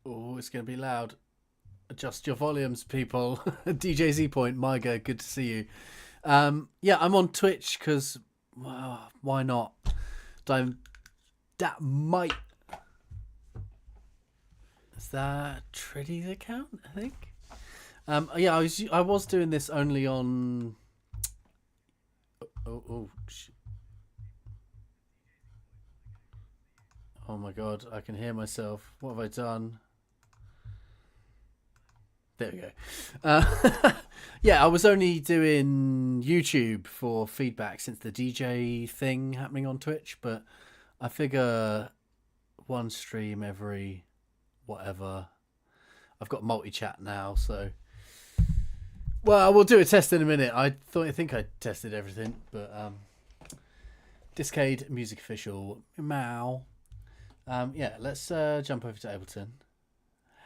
Oh, it's going to be loud. Adjust your volumes, people. DJ Z Point, Myga, good to see you. Yeah, I'm on Twitch because, well, why not? That might. Is that Triddy's account? I think. Yeah, I was doing this only on. Oh, oh my god! I can hear myself. What have I done? There we go. Yeah, I was only doing YouTube for feedback since the DJ thing happening on Twitch, but I figure one stream every whatever. I've got multi-chat now, so... Well, we'll do a test in a minute. I think I tested everything, but... Discade Music Official. Meow. Yeah, let's jump over to Ableton.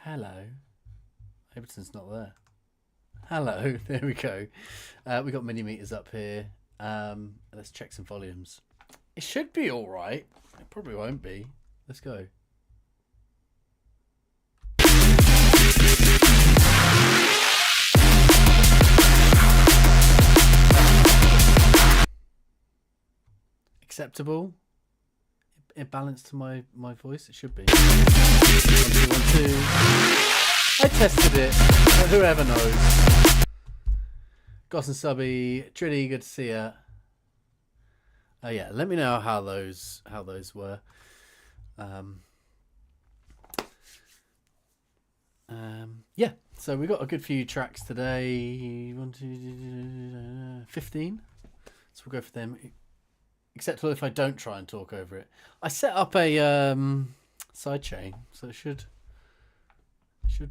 Hello. Ableton's not there. Hello, there we go. We got mini meters up here. Let's check some volumes. It should be all right. It probably won't be. Let's go. Acceptable. It balanced to my voice. It should be. 1, 2, 1, 2. I tested it, but whoever knows. Goss and Subby, Trinity, good to see ya. Yeah, let me know how those were. Yeah, so we got a good few tracks today. 1, 2, 15. So we'll go for them. Except if I don't try and talk over it. I set up a sidechain, so it should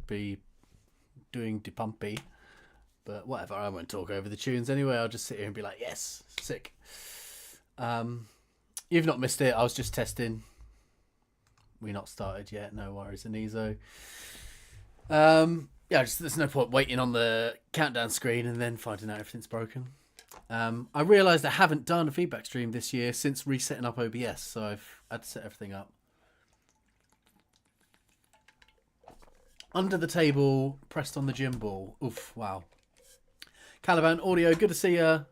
be doing depumpy, but whatever. I won't talk over the tunes anyway. I'll just sit here and be like, yes, sick. You've not missed it. I was just testing. We're not started yet. No worries, Anizo. Yeah, there's no point waiting on the countdown screen and then finding out everything's broken. I realised I haven't done a feedback stream this year since resetting up OBS, so I've had to set everything up. Under the table, pressed on the gym ball. Oof, wow. Caliban Audio, good to see ya.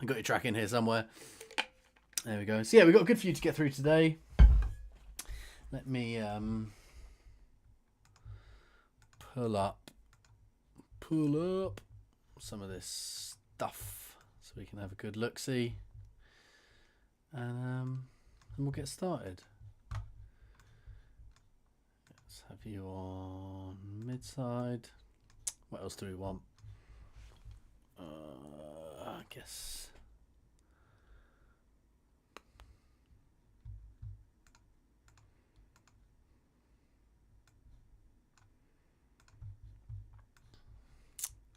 I got your track in here somewhere. There we go. So yeah, we've got a good few to get through today. Let me pull up some of this stuff so we can have a good look-see. And we'll get started. Let's have you on mid-side. What else do we want? I guess.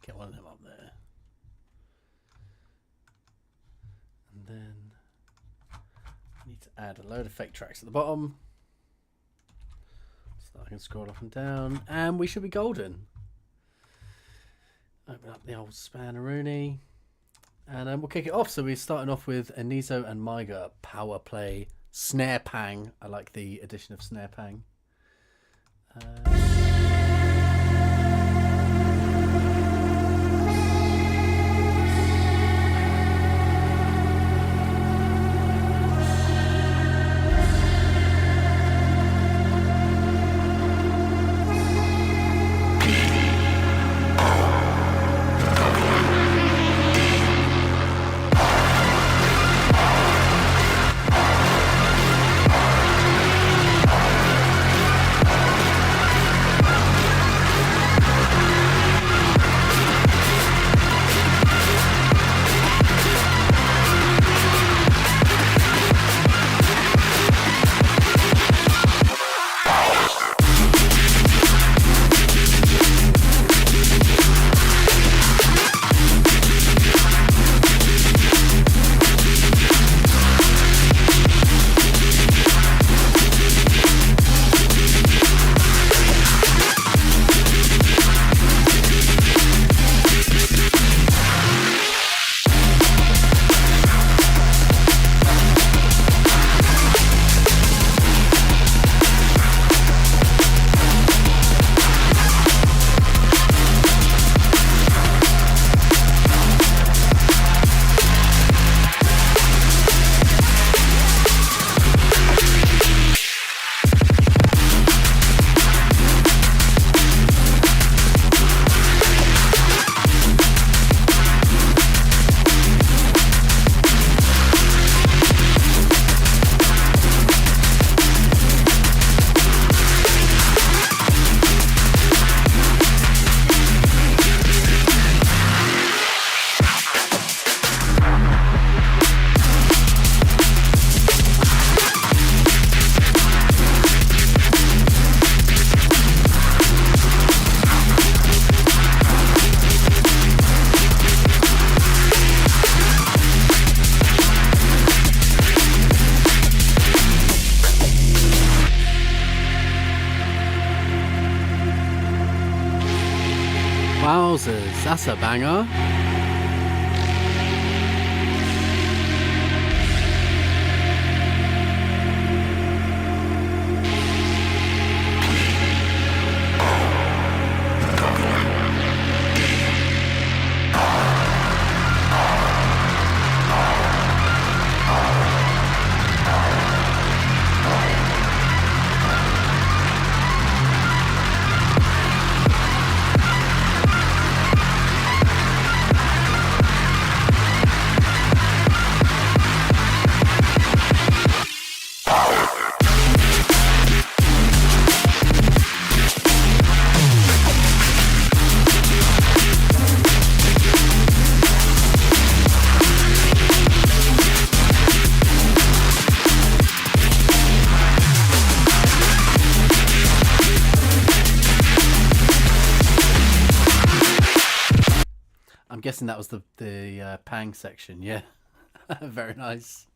Get one of them up there. And then I need to add a load of fake tracks at the bottom. So I can scroll up and down. And we should be golden. Open up the old Spanaroonie. And we'll kick it off. So we're starting off with Anizo and Myga Power Play Snare Pang. I like the addition of Snare Pang. Wowzers, that's a banger. I'm guessing that was the Pang section. Yeah, very nice.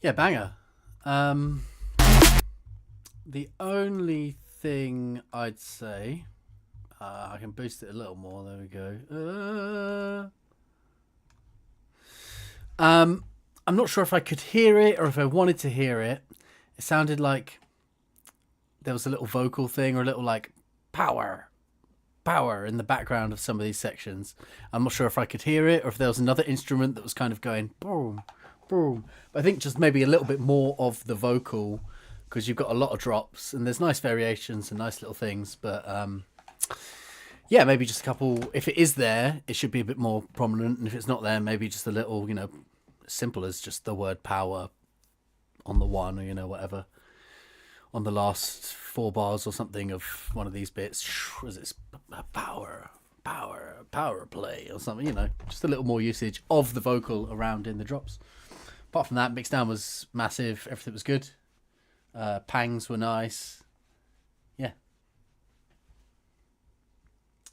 Yeah, banger. The only thing I'd say, I can boost it a little more. There we go. I'm not sure if I could hear it or if I wanted to hear it. It sounded like there was a little vocal thing or a little like power in the background of some of these sections. I'm not sure if I could hear it or if there was another instrument that was kind of going boom, boom. But I think just maybe a little bit more of the vocal, because you've got a lot of drops and there's nice variations and nice little things. But yeah, maybe just a couple. If it is there, it should be a bit more prominent. And if it's not there, maybe just a little, simple as just the word power on the one, or, whatever. On the last 4 bars or something of one of these bits. Was it power play or something, just a little more usage of the vocal around in the drops. Apart from that, mixdown was massive. Everything was good. Pangs were nice.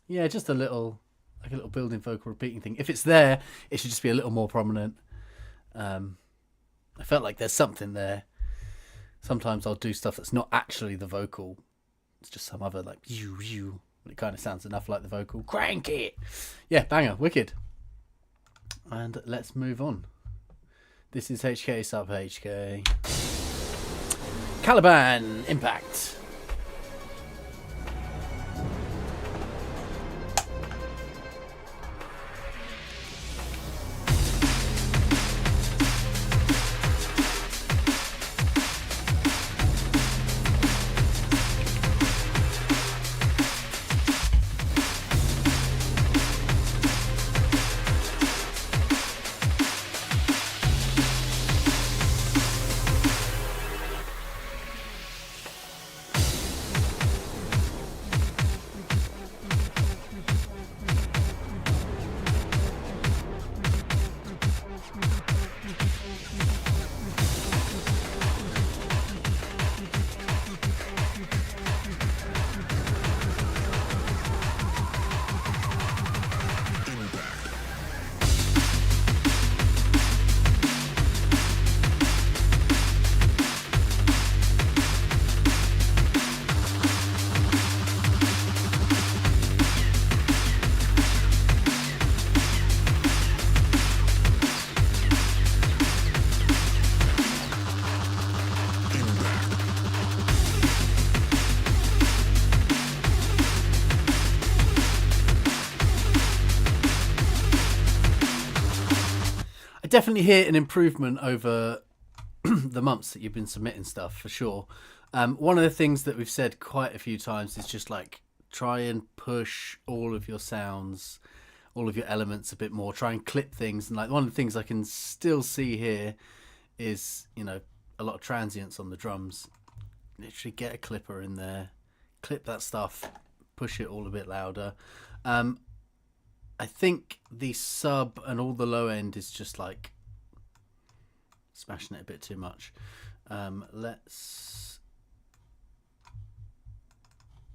Yeah, just a little building vocal repeating thing. If it's there, it should just be a little more prominent. I felt like there's something there. Sometimes I'll do stuff that's not actually the vocal. It's just some other like you. But it kind of sounds enough like the vocal. Crank it! Yeah, banger, wicked. And let's move on. This is HK sub HK. Caliban Impact. definitely hear an improvement over the months that you've been submitting stuff, for sure. One of the things that we've said quite a few times is just like try and push all of your sounds, all of your elements a bit more. Try and clip things. And like one of the things I can still see here is, you know, a lot of transients on the drums. Literally get a clipper in there, clip that stuff, push it all a bit louder. I think the sub and all the low end is just like smashing it a bit too much. Let's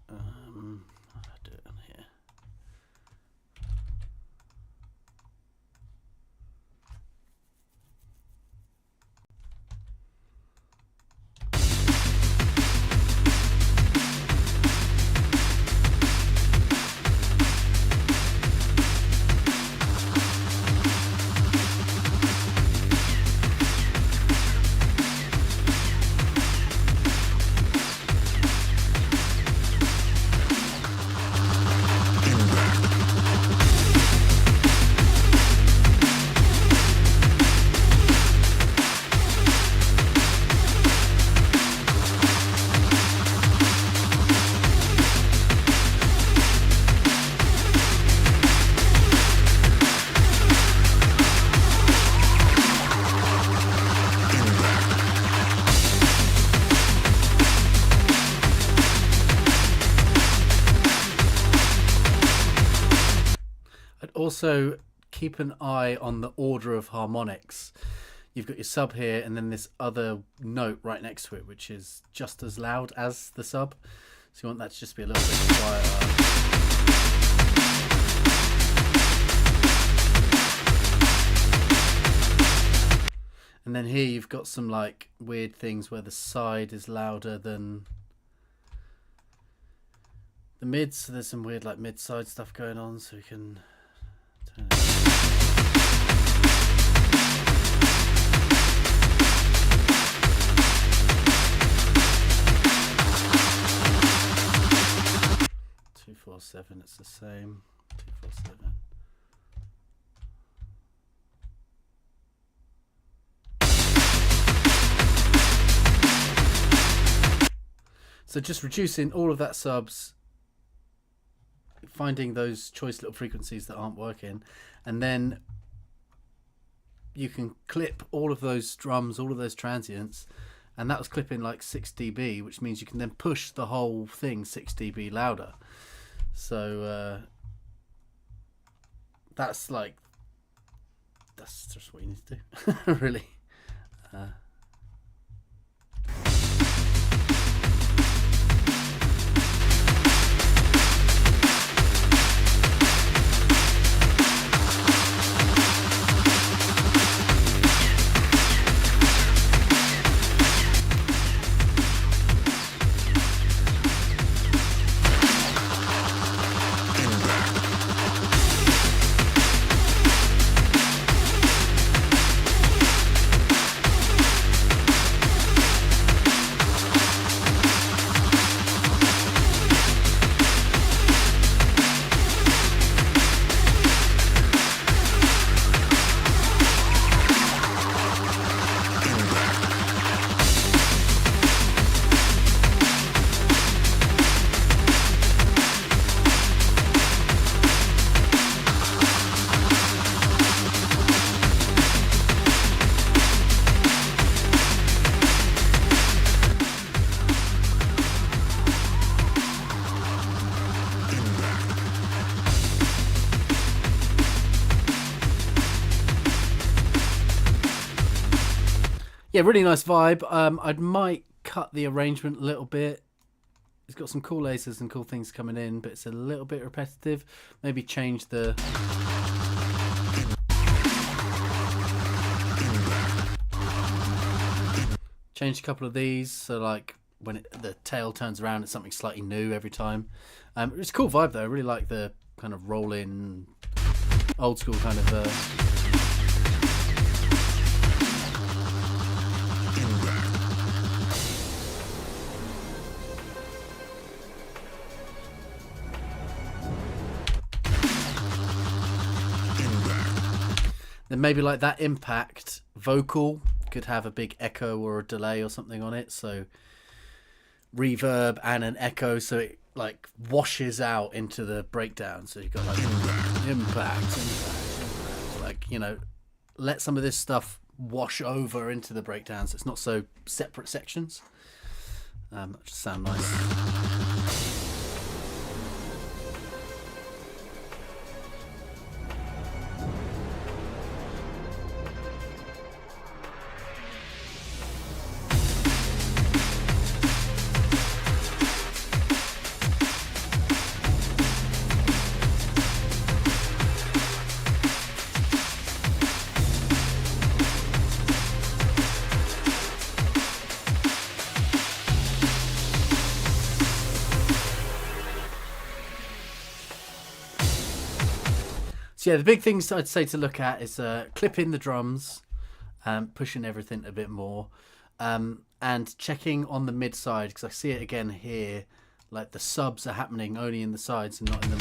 how do I do it on here? Also, keep an eye on the order of harmonics. You've got your sub here, and then this other note right next to it, which is just as loud as the sub. So you want that to just be a little bit quieter. And then here you've got some like weird things where the side is louder than the mids. So there's some weird like mid-side stuff going on, so we can... 247, it's the same. 247. So just reducing all of that subs, finding those choice little frequencies that aren't working, and then you can clip all of those drums, all of those transients, and that was clipping like 6 dB, which means you can then push the whole thing 6 dB louder. So that's just what you need to do. Really. Yeah, really nice vibe. I might cut the arrangement a little bit. It's got some cool lasers and cool things coming in, but it's a little bit repetitive. Maybe change the... change a couple of these, so like when the tail turns around, it's something slightly new every time. It's a cool vibe though. I really like the kind of roll-in, old school kind of... Then maybe like that impact vocal could have a big echo or a delay or something on it. So reverb and an echo, so it like washes out into the breakdown. So you've got like impact, like, you know, let some of this stuff wash over into the breakdowns. It's not so separate sections. That just sound nice. So yeah, the big things I'd say to look at is clipping the drums, pushing everything a bit more, and checking on the mid side, because I see it again here, like the subs are happening only in the sides and not in the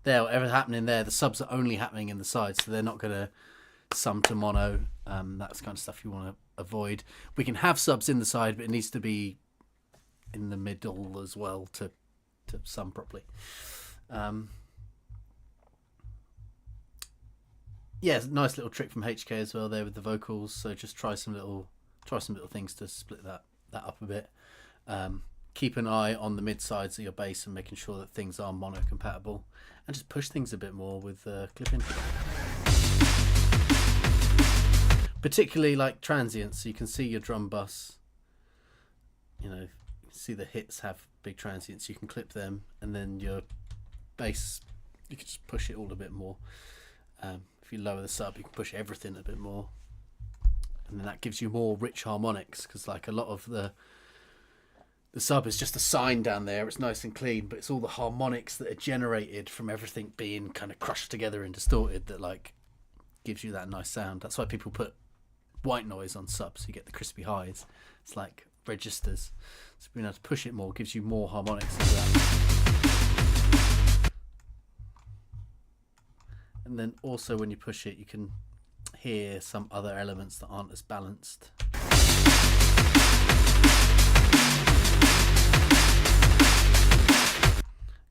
there, whatever's happening there, the subs are only happening in the sides, so they're not going to sum to mono. That's kind of stuff you want to avoid. We can have subs in the side, but it needs to be in the middle as well to sum properly. Yeah, nice little trick from HK as well there with the vocals. So just try some little things to split that up a bit. Keep an eye on the mid sides of your bass and making sure that things are mono compatible, and just push things a bit more with clipping. Particularly like transients, so you can see your drum bus. You know, you see the hits have big transients. You can clip them, and then your bass, you can just push it all a bit more. If you lower the sub, you can push everything a bit more, and then that gives you more rich harmonics. Because like a lot of the sub is just a sine down there. It's nice and clean, but it's all the harmonics that are generated from everything being kind of crushed together and distorted that like gives you that nice sound. That's why people put white noise on subs, so you get the crispy highs. It's like registers, so being able to push it more gives you more harmonics as that. And then also when you push it, you can hear some other elements that aren't as balanced.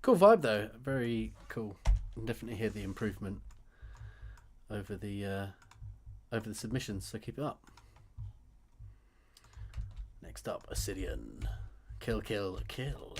Cool vibe though, very cool. You can definitely hear the improvement over the submissions, so keep it up. Next up, Ascidian. Kill, kill, kill.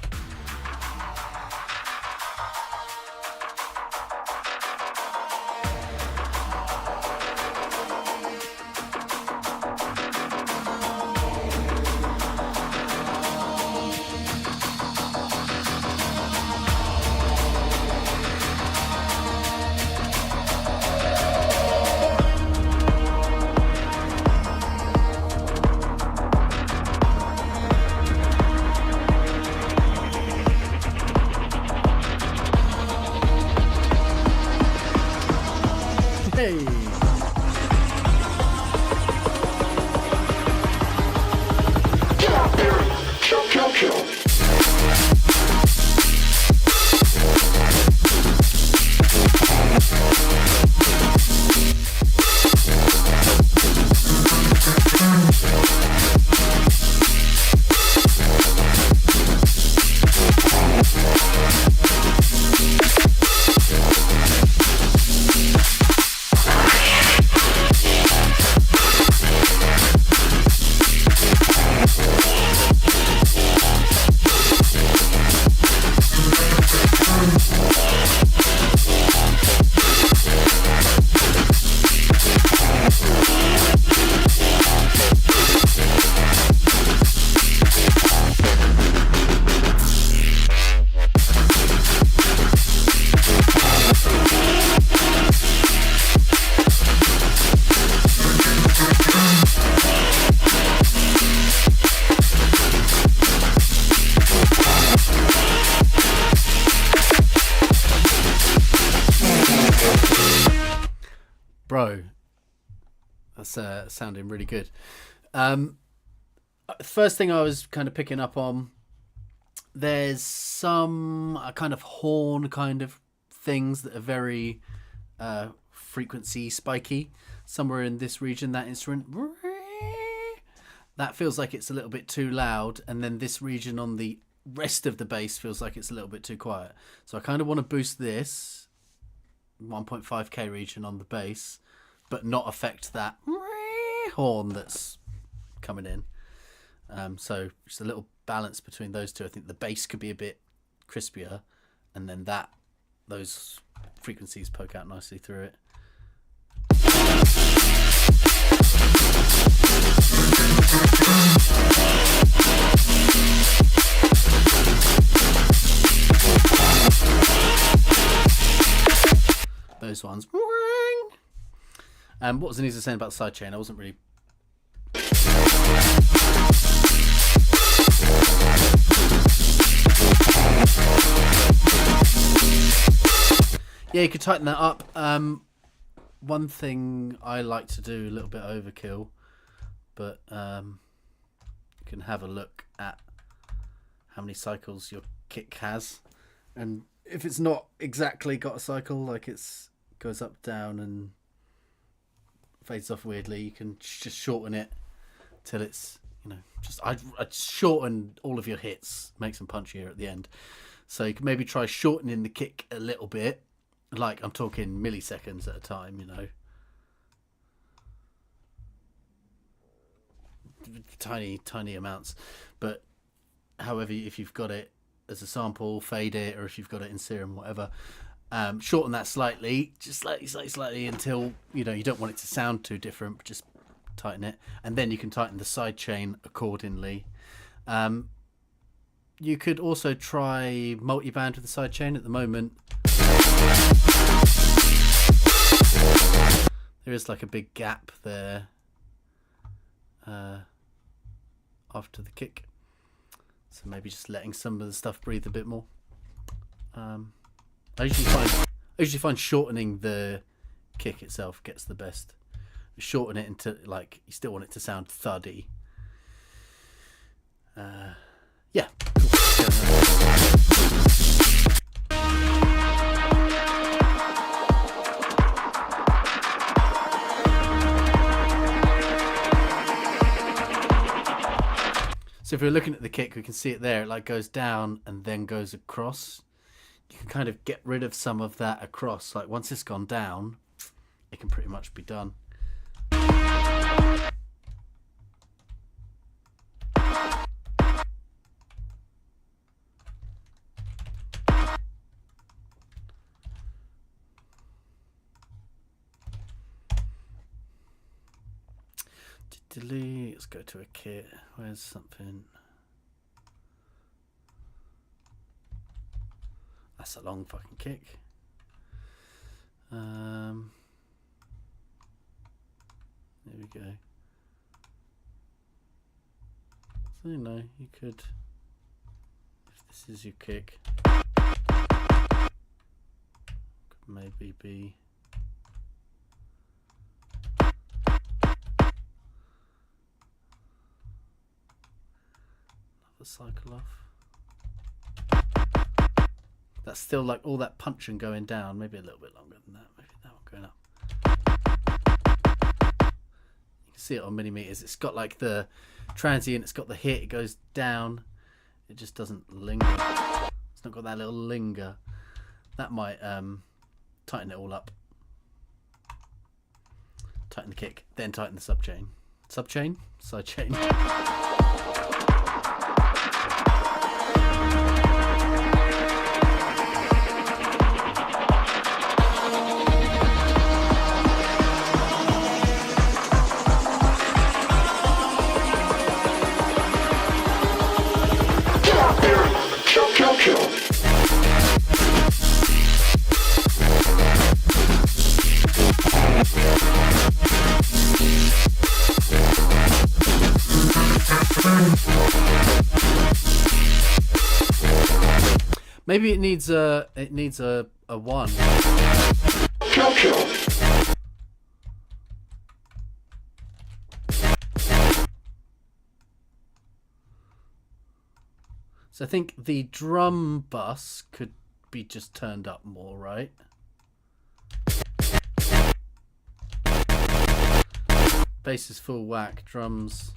Hey! Kill. Bro, that's sounding really good. First thing I was kind of picking up on, there's some kind of horn kind of things that are very frequency spiky. Somewhere in this region, that instrument, that feels like it's a little bit too loud, and then this region on the rest of the bass feels like it's a little bit too quiet. So I kind of want to boost this 1.5k region on the bass, but not affect that horn that's coming in. So just a little balance between those two. I think the bass could be a bit crispier, and then those frequencies poke out nicely through it. Those ones. What was Anisa saying about the sidechain? I wasn't really. Yeah, you could tighten that up. One thing I like to do, a little bit overkill, but you can have a look at how many cycles your kick has, and if it's not exactly got a cycle, like it's goes up, down, and fades off weirdly, you can just shorten it till it's, I'd shorten all of your hits, makes them punchier at the end. So you can maybe try shortening the kick a little bit, like I'm talking milliseconds at a time, tiny amounts. But however, if you've got it as a sample, fade it, or if you've got it in Serum, whatever, shorten that slightly, just slightly until you don't want it to sound too different, but just tighten it, and then you can tighten the side chain accordingly. You could also try multi-band with the side chain. At the moment there is like a big gap there after the kick, so maybe just letting some of the stuff breathe a bit more. I usually find shortening the kick itself gets the best. Shorten it into, like, you still want it to sound thuddy. Yeah. So if we're looking at the kick, we can see it there. It like goes down and then goes across. You can kind of get rid of some of that across. Like once it's gone down, it can pretty much be done. Let's go to a kit. Where's something? That's a long fucking kick. There we go. So you could, if this is your kick, could maybe be another cycle off. That's still like all that punching going down, maybe a little bit longer than that, maybe that one going up. You can see it on millimeters. It's got like the transient, it's got the hit, it goes down, it just doesn't linger. It's not got that little linger. That might tighten it all up. Tighten the kick, then tighten the subchain. Subchain? Sidechain. Maybe it needs a one. So I think the drum bus could be just turned up more, right? Bass is full whack, drums.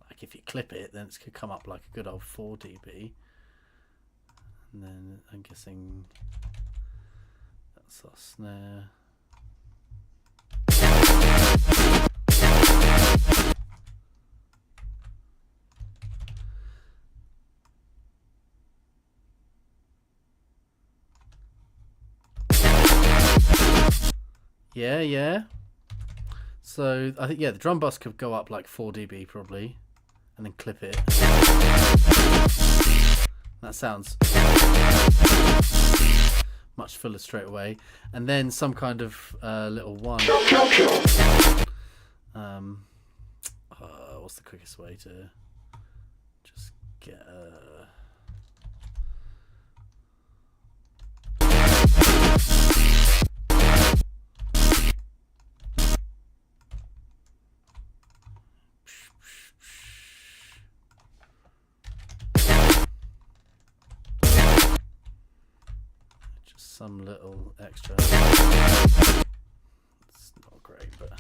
Like if you clip it, then it could come up like a good old 4 dB. And then I'm guessing that's our snare. Yeah. So I think, yeah, the drum bus could go up like 4 dB probably, and then clip it. That sounds much fuller straight away. And then some kind of little one. What's the quickest way to just get a... some little extra. It's not great, but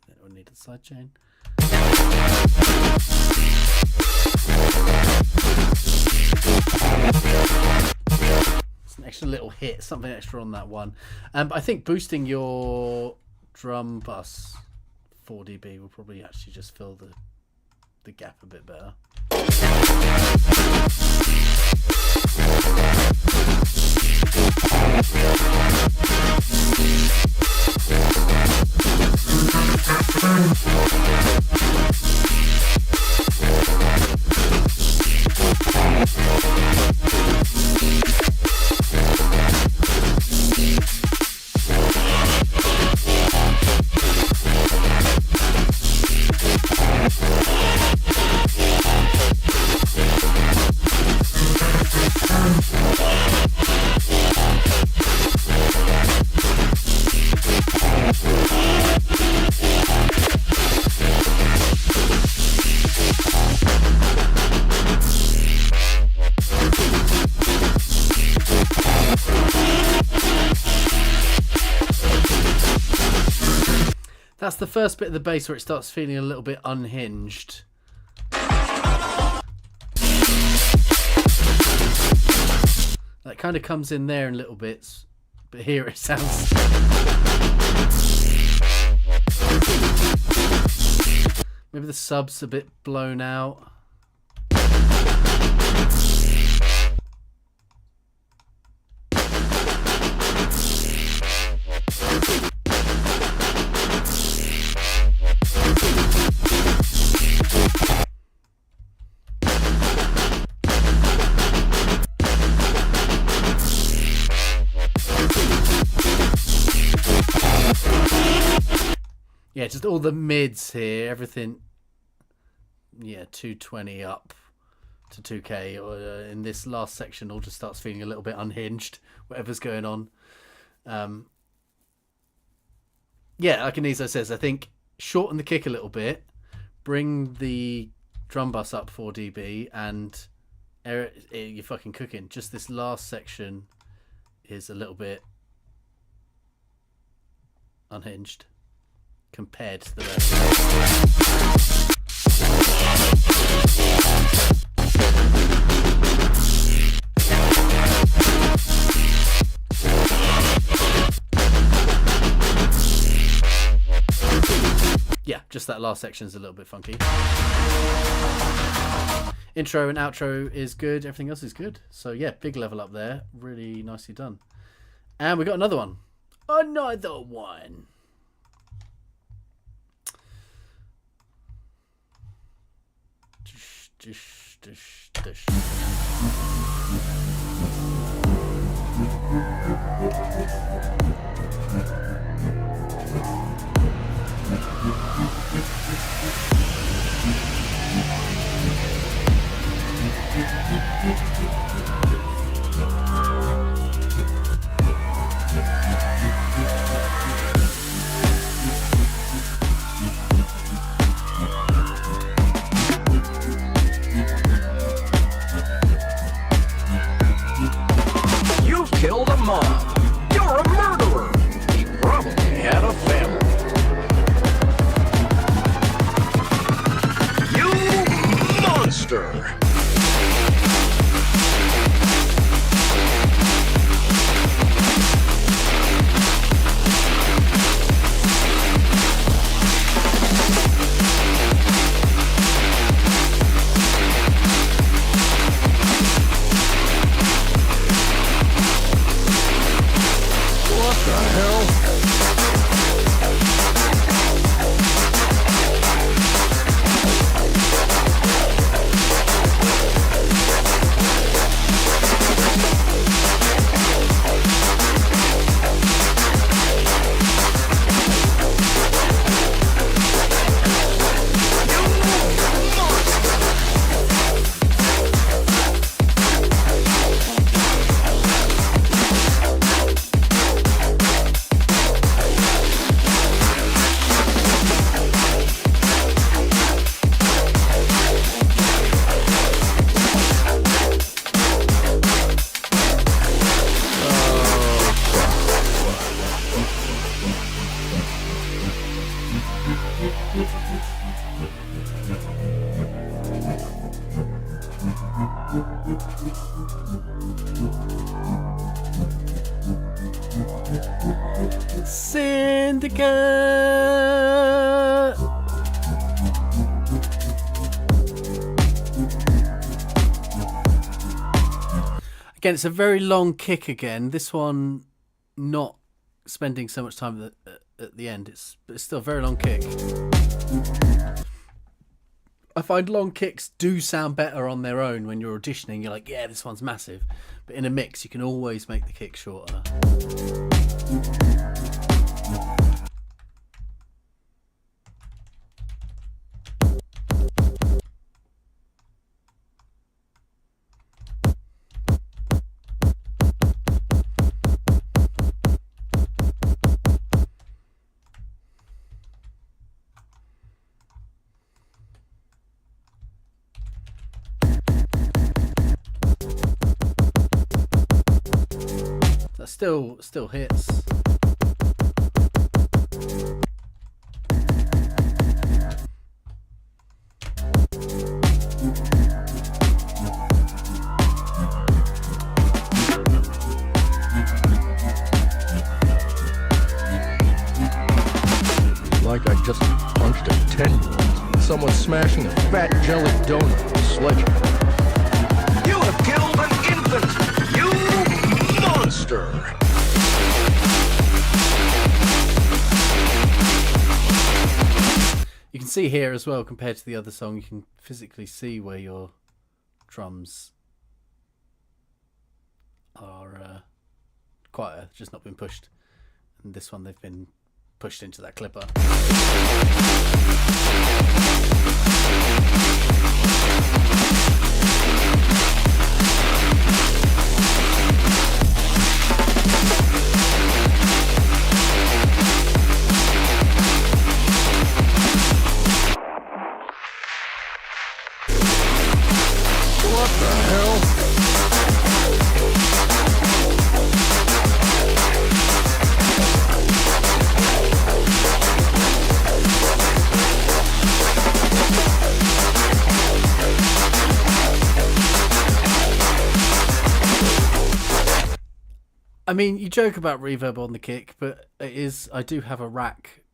then we'll need a sidechain. It's an extra little hit, something extra on that one. But I think boosting your drum bus 4 dB will probably actually just fill the gap a bit better. That's the first bit of the bass where it starts feeling a little bit unhinged. That kind of comes in there in little bits, but here it sounds... Maybe the sub's a bit blown out. Yeah, just all the mids here, everything. Yeah, 220 up to 2K. Or in this last section, all just starts feeling a little bit unhinged, whatever's going on. Yeah, like Anizo says, I think shorten the kick a little bit, bring the drum bus up 4 dB, and you're fucking cooking. Just this last section is a little bit unhinged compared to the rest. Yeah, just that last section is a little bit funky. Intro and outro is good. Everything else is good. So yeah, big level up there. Really nicely done. And we got another one. Another one. Dish. Syndicate. Again, it's a very long kick again. This one not spending so much time at the end. But it's still a very long kick. I find long kicks do sound better on their own when you're auditioning. You're like, yeah, this one's massive. But in a mix, you can always make the kick shorter. Still hits. Like I just punched a 10-year-old. Someone smashing a fat jelly donut with a sledgehammer. You have killed an infant! You monster! You can see here as well, compared to the other song, you can physically see where your drums are quieter, just not been pushed. And this one, they've been pushed into that clipper. What the hell? I mean, you joke about reverb on the kick, but I do have a rack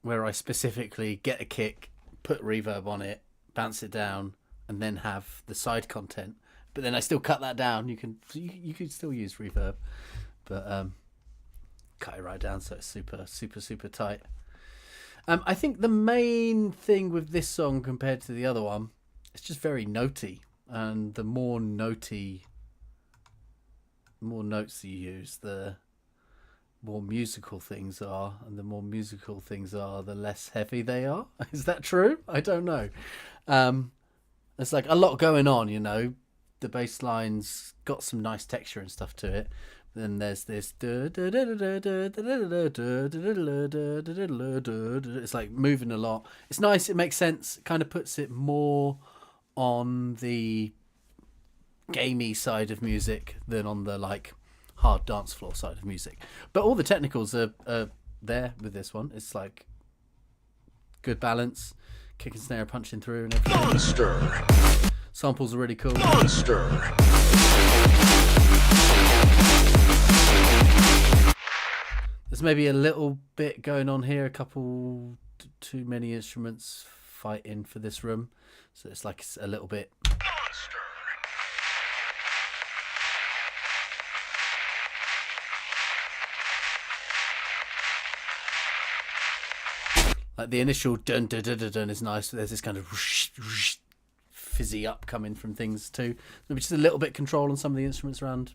where I specifically get a kick, put reverb on it, bounce it down, and then have the side content. But then I still cut that down. You could still use reverb, but cut it right down so it's super, super, super tight. I think the main thing with this song compared to the other one, it's just very notey, and the more notes you use, the more musical things are, and the more musical things are, the less heavy they are. Is that true? I don't know. There's like a lot going on, you know. The bass line's got some nice texture and stuff to it. Then there's this. It's like moving a lot. It's nice. It makes sense. It kind of puts it more on the gamey side of music than on the like hard dance floor side of music. But all the technicals are there with this one. It's like good balance, kick and snare punching through and everything. Monster. Samples are really cool. Monster. There's maybe a little bit going on here, a couple too many instruments fighting for this room, so it's like a little bit. Like the initial dun dun dun dun dun is nice. There's this kind of whoosh, whoosh, fizzy up coming from things too. Maybe just a little bit control on some of the instruments around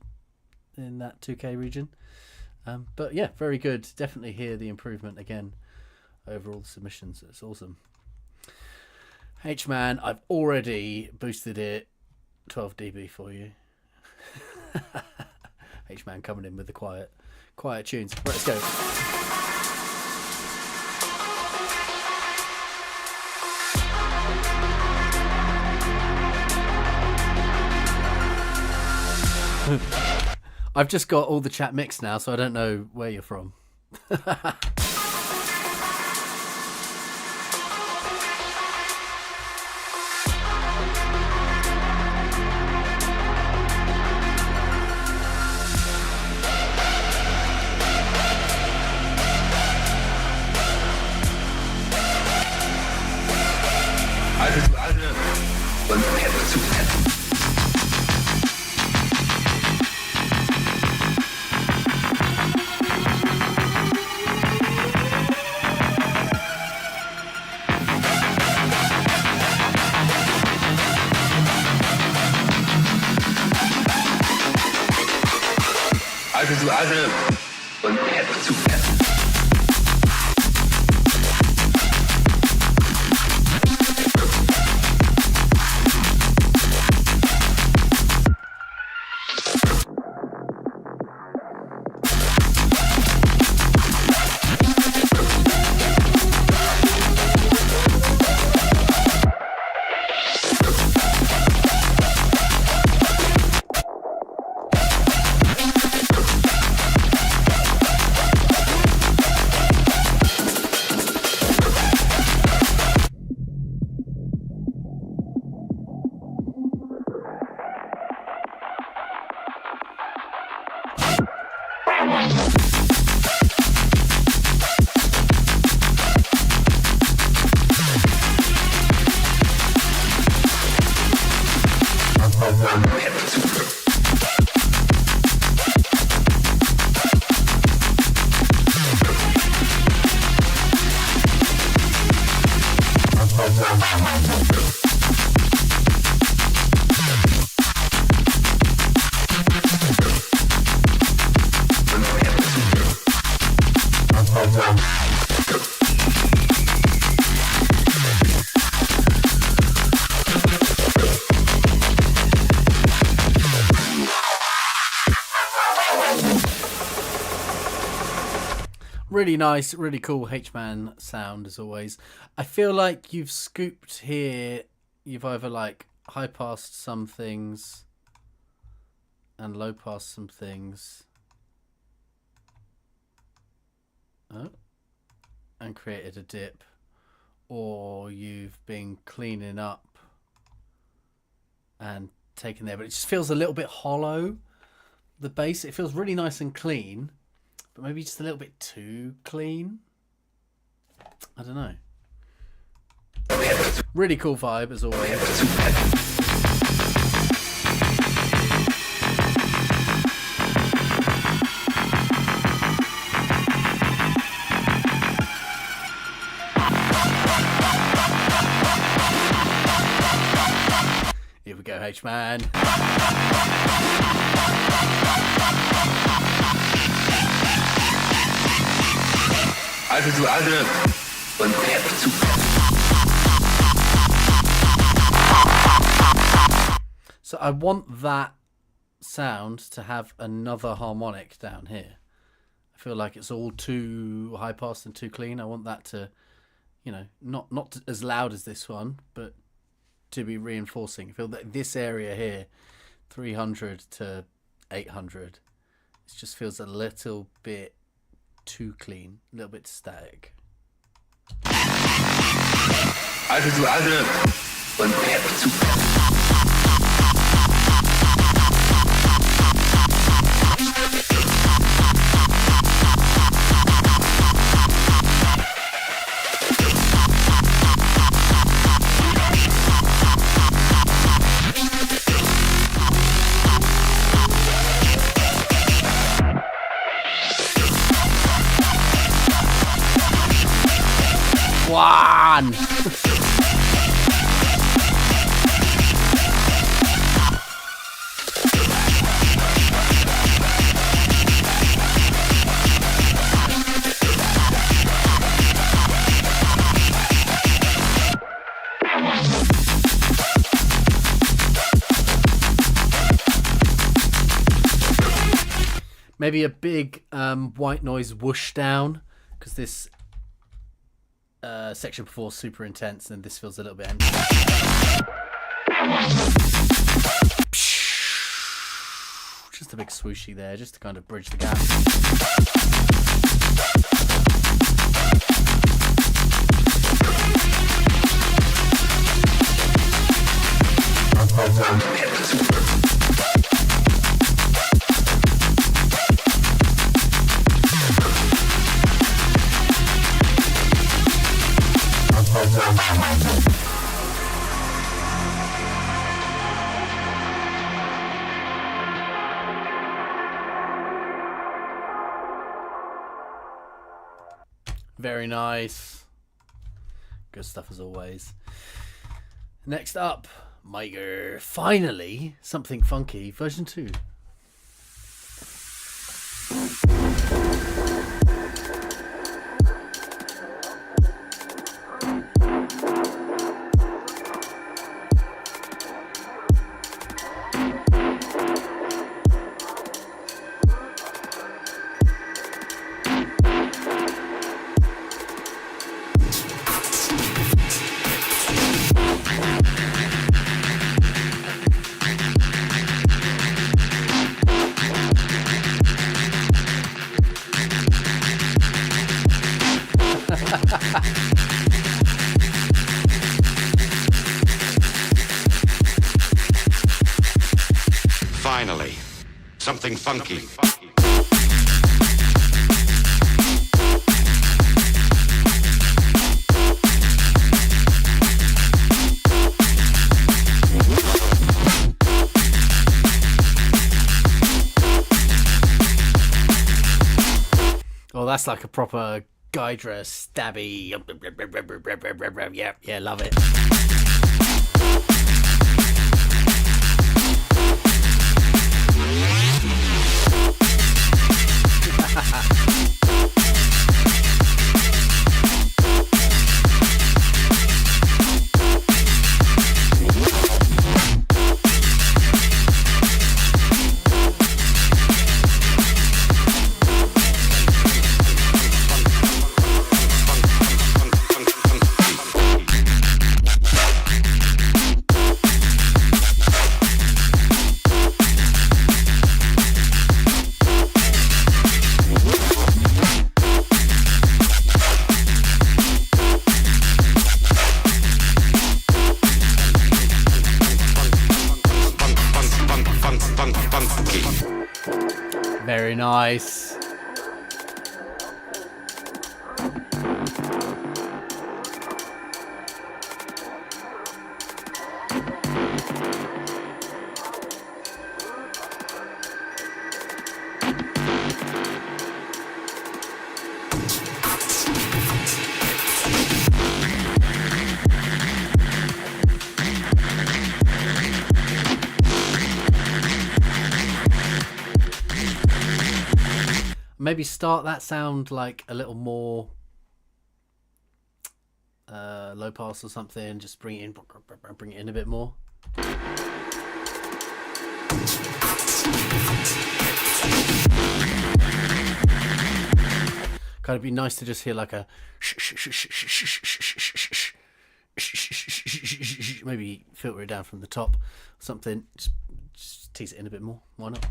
in that 2K region. But yeah, very good. Definitely hear the improvement again over all the submissions. It's awesome. H-Man, I've already boosted it 12 dB for you. H-Man coming in with the quiet tunes. Right, let's go. I've just got all the chat mixed now, so I don't know where you're from. Also so Asche und Pep zu Pep. Really nice, really cool H-Man sound as always. I feel like you've scooped here. You've either like high passed some things and low passed some things. Oh, and created a dip, or you've been cleaning up and taken there, but it just feels a little bit hollow. The bass, it feels really nice and clean, but maybe just a little bit too clean. I don't know. Really cool vibe as always. Here we go, H-Man. Also so Asche und Pep zu Pep. So I want that sound to have another harmonic down here. I feel like it's all too high passed and too clean. I want that to, you know, not as loud as this one, but to be reinforcing. I feel that this area here, 300 to 800, it just feels a little bit too clean, a little bit static. Also so Asche und Pep zu Pep. One. Maybe a big white noise whoosh down, because this section before super intense, and this feels a little bit empty. Just a big swooshy there, just to kind of bridge the gap. Very nice. Good stuff as always. Next up, Meiger. Finally, something funky. Version 2. Finally, something funky. Oh, that's like a proper Gydra stabby. Yeah, love it. Very nice. Maybe start that sound like a little more low pass or something. Just bring it in a bit more. Kind of be nice to just hear like a maybe filter it down from the top, something. Just tease it in a bit more. Why not?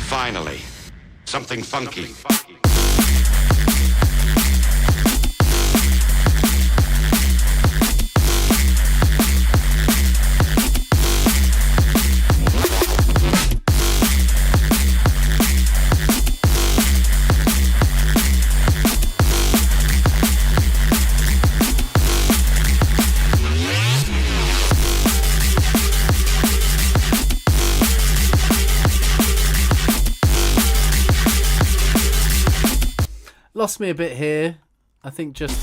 Finally, something funky. Lost me a bit here. I think just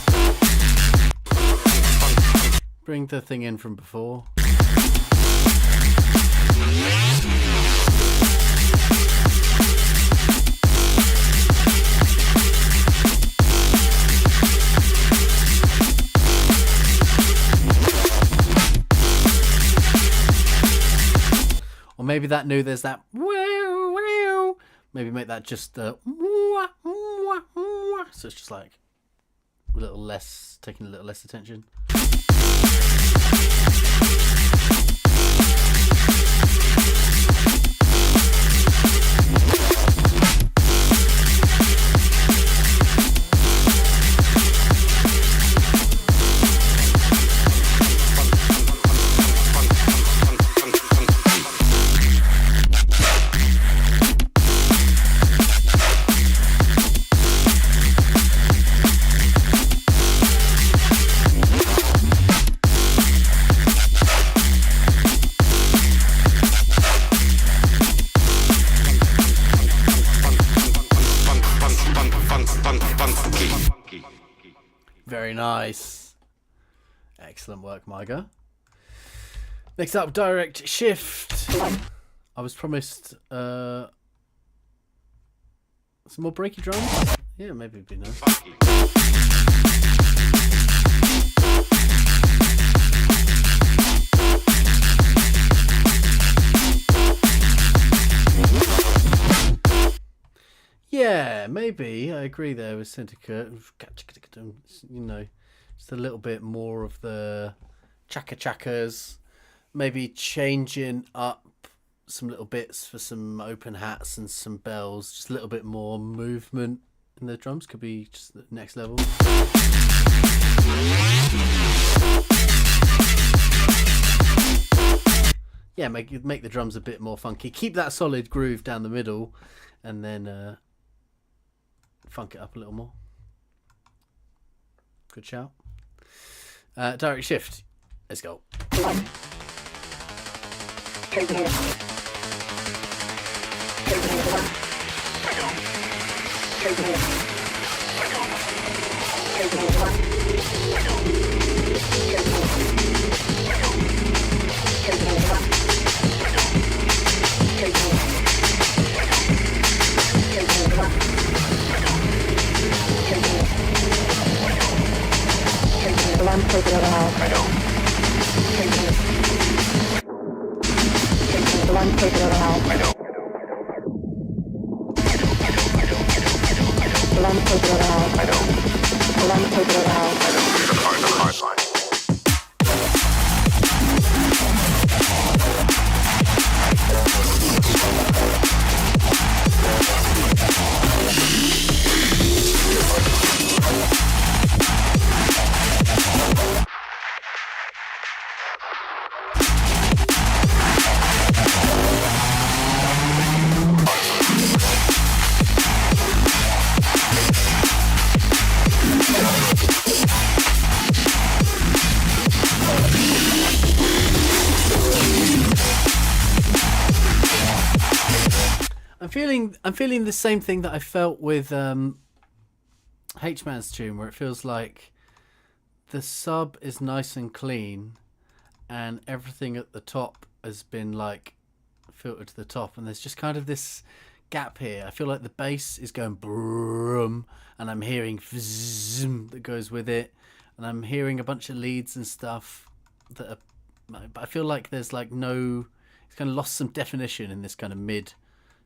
bring the thing in from before. Or maybe that new there's that maybe make that just so it's just like a little less, taking a little less attention. Very nice. Excellent work, Maiga. Next up, Direct Shift. I was promised some more breaky drums. Yeah, maybe it'd be nice. maybe I agree there with Syndicate. You know, just a little bit more of the chaka-chakas. Maybe changing up some little bits for some open hats and some bells. Just a little bit more movement in the drums could be just the next level. Yeah, make the drums a bit more funky. Keep that solid groove down the middle, and then funk it up a little more. Good shout. Direct shift. Let's go. I'm feeling the same thing that I felt with H-Man's tune, where it feels like the sub is nice and clean and everything at the top has been like filtered to the top, and there's just kind of this gap here. I feel like the bass is going brum and I'm hearing vzz that goes with it, and I'm hearing a bunch of leads and stuff that are, but I feel like there's like no, it's kind of lost some definition in this kind of mid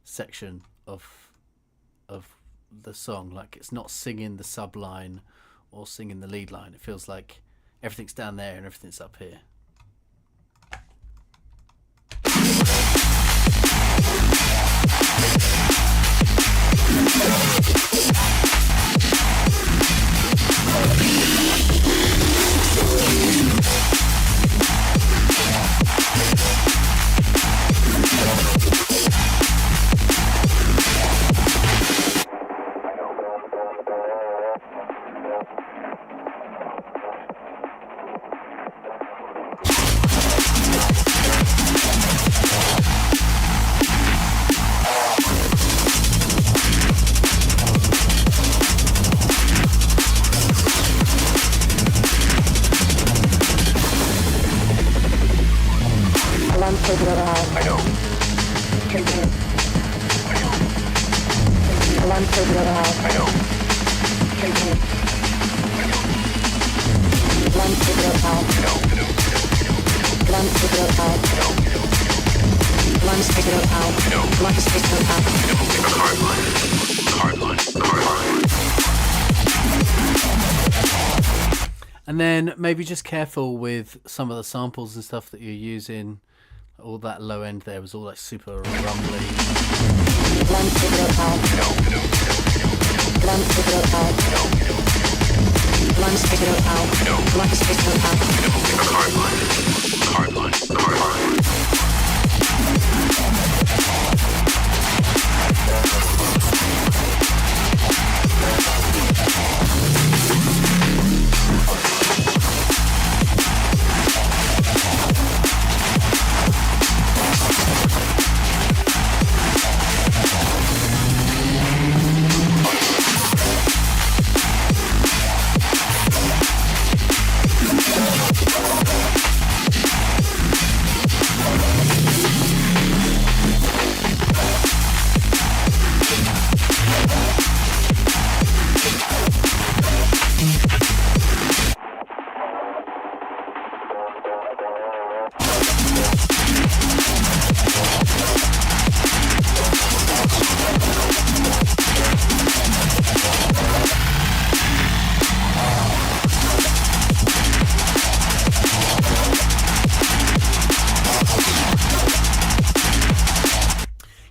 section of the song. Like it's not singing the sub line or singing the lead line. It feels like everything's down there and everything's up here. And then maybe just careful with some of the samples and stuff that you're using. All that low end there was all like super rumbly.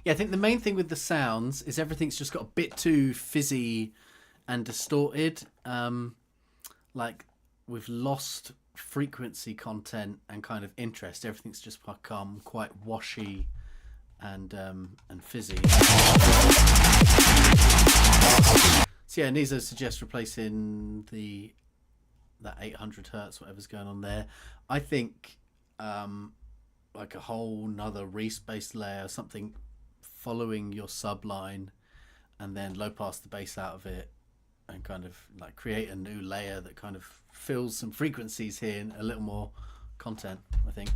Yeah, I think the main thing with the sounds is everything's just got a bit too fizzy and distorted. Like we've lost frequency content and kind of interest. Everything's just become quite washy and fizzy. So yeah, Nizo suggests replacing that 800 hertz, whatever's going on there. I think like a whole nother Reese-based layer, something following your subline, and then low pass the bass out of it, and kind of like create a new layer that kind of fills some frequencies here and a little more content, I think.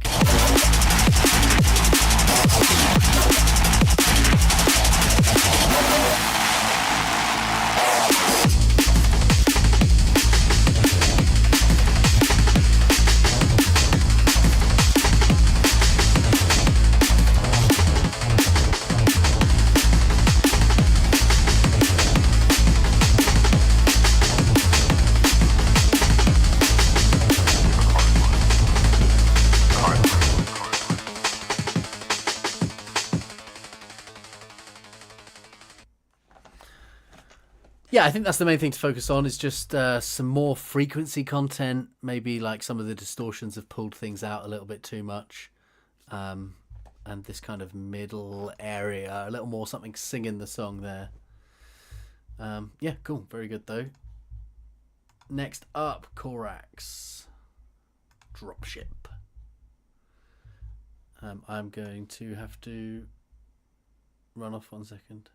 Yeah, I think that's the main thing to focus on, is just some more frequency content. Maybe like some of the distortions have pulled things out a little bit too much. And this kind of middle area, a little more something singing the song there. Yeah, cool. Very good, though. Next up, Korax. Dropship. I'm going to have to run off 1 second.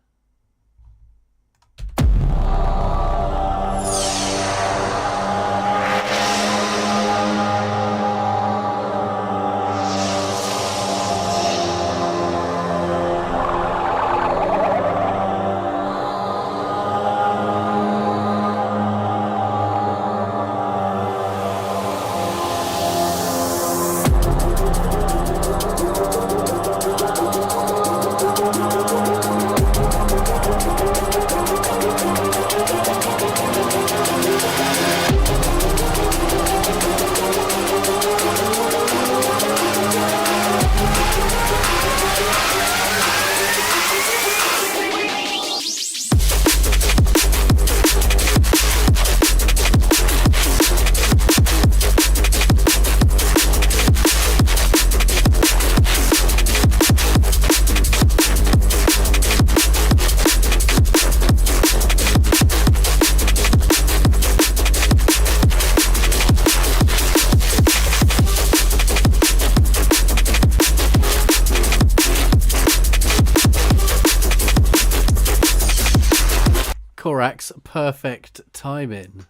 Korax, perfect timing.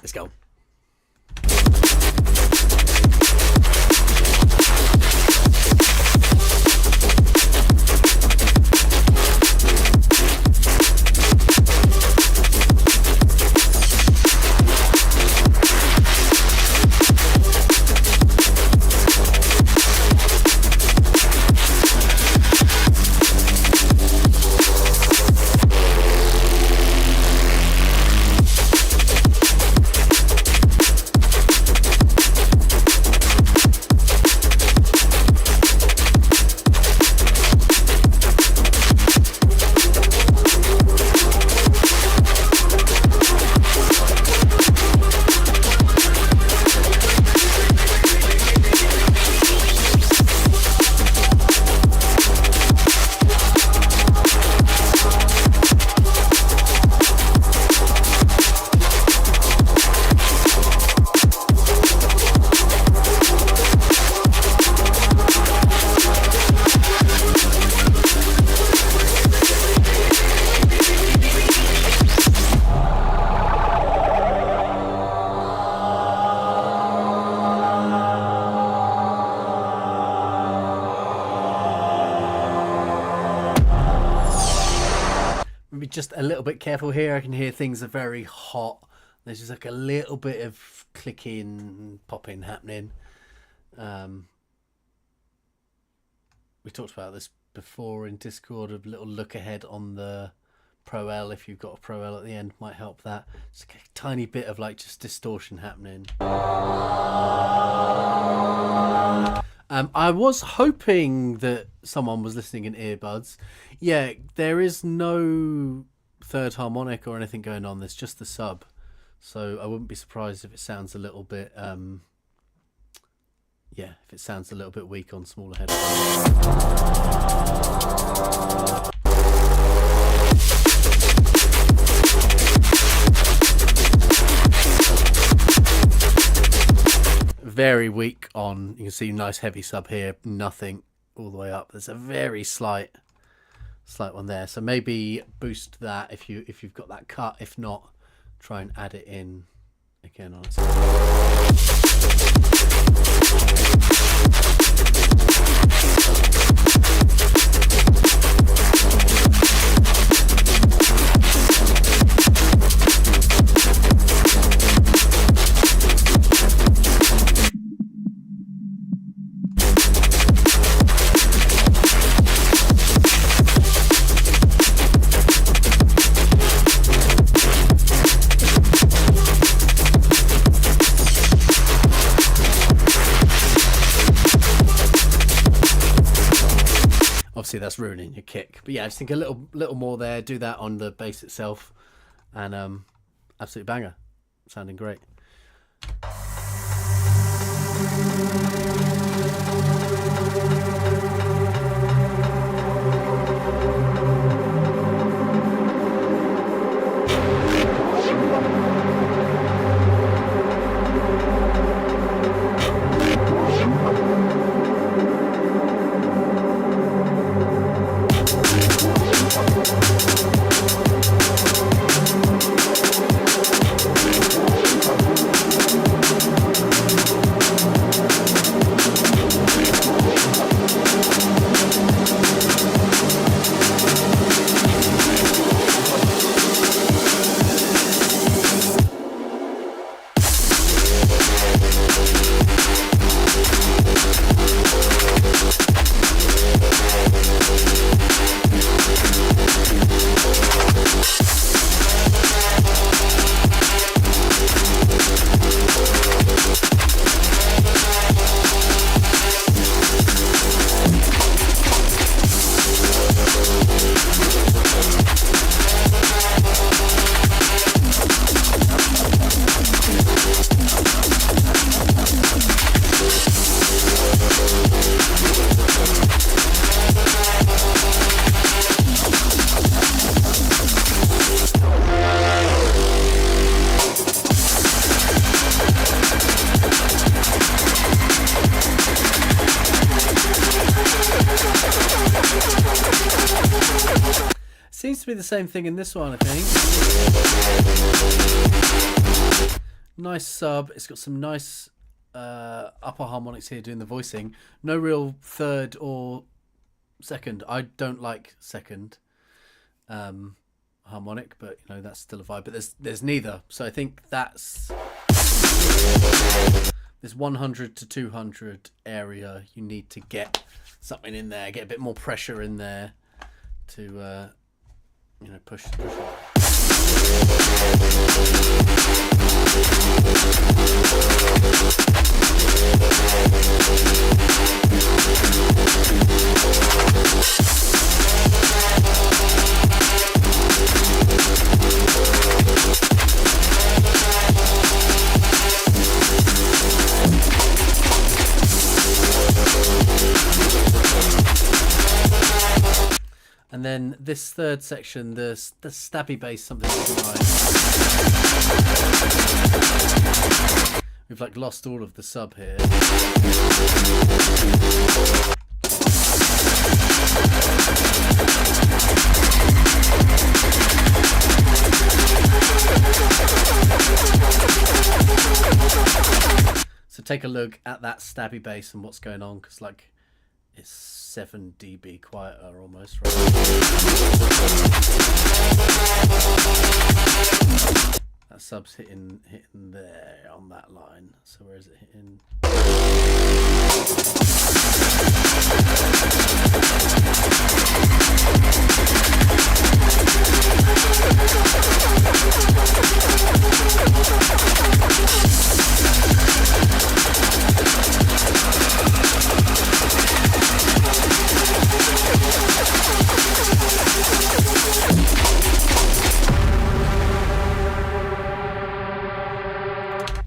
Let's go. Just a little bit careful here. I can hear things are very hot. There's just like a little bit of clicking, popping happening. We talked about this before in Discord. A little look ahead on the Pro L, if you've got a Pro L at the end, might help that. Just a tiny bit of like just distortion happening. I was hoping that someone was listening in earbuds. Yeah, there is no third harmonic or anything going on. There's just the sub. So I wouldn't be surprised if it sounds a little bit, if it sounds a little bit weak on smaller headphones. Very weak on, you can see nice heavy sub here, nothing all the way up. There's a very slight one there. So maybe boost that if you've got that cut. If not, try and add it in again on its own. Obviously that's ruining your kick, but yeah, I just think a little more there. Do that on the bass itself, and absolute banger, sounding great. Seems to be the same thing in this one, I think. Nice sub. It's got some nice upper harmonics here doing the voicing. No real third or second. I don't like second harmonic, but you know, that's still a vibe. But there's neither. So I think that's this 100 to 200 area. You need to get something in there, get a bit more pressure in there to push it. And then this third section, the stabby bass, something like that. We've like lost all of the sub here. So take a look at that stabby bass and what's going on, because like it's 7 dB quieter almost, right? That sub's hitting there on that line. So where is it hitting?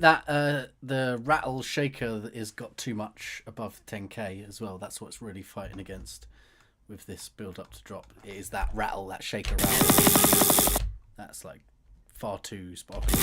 think that the rattle shaker is got too much above 10k as well. That's what's really fighting against with this build up to drop. It is that rattle, that shaker rattle. That's like far too sparkly.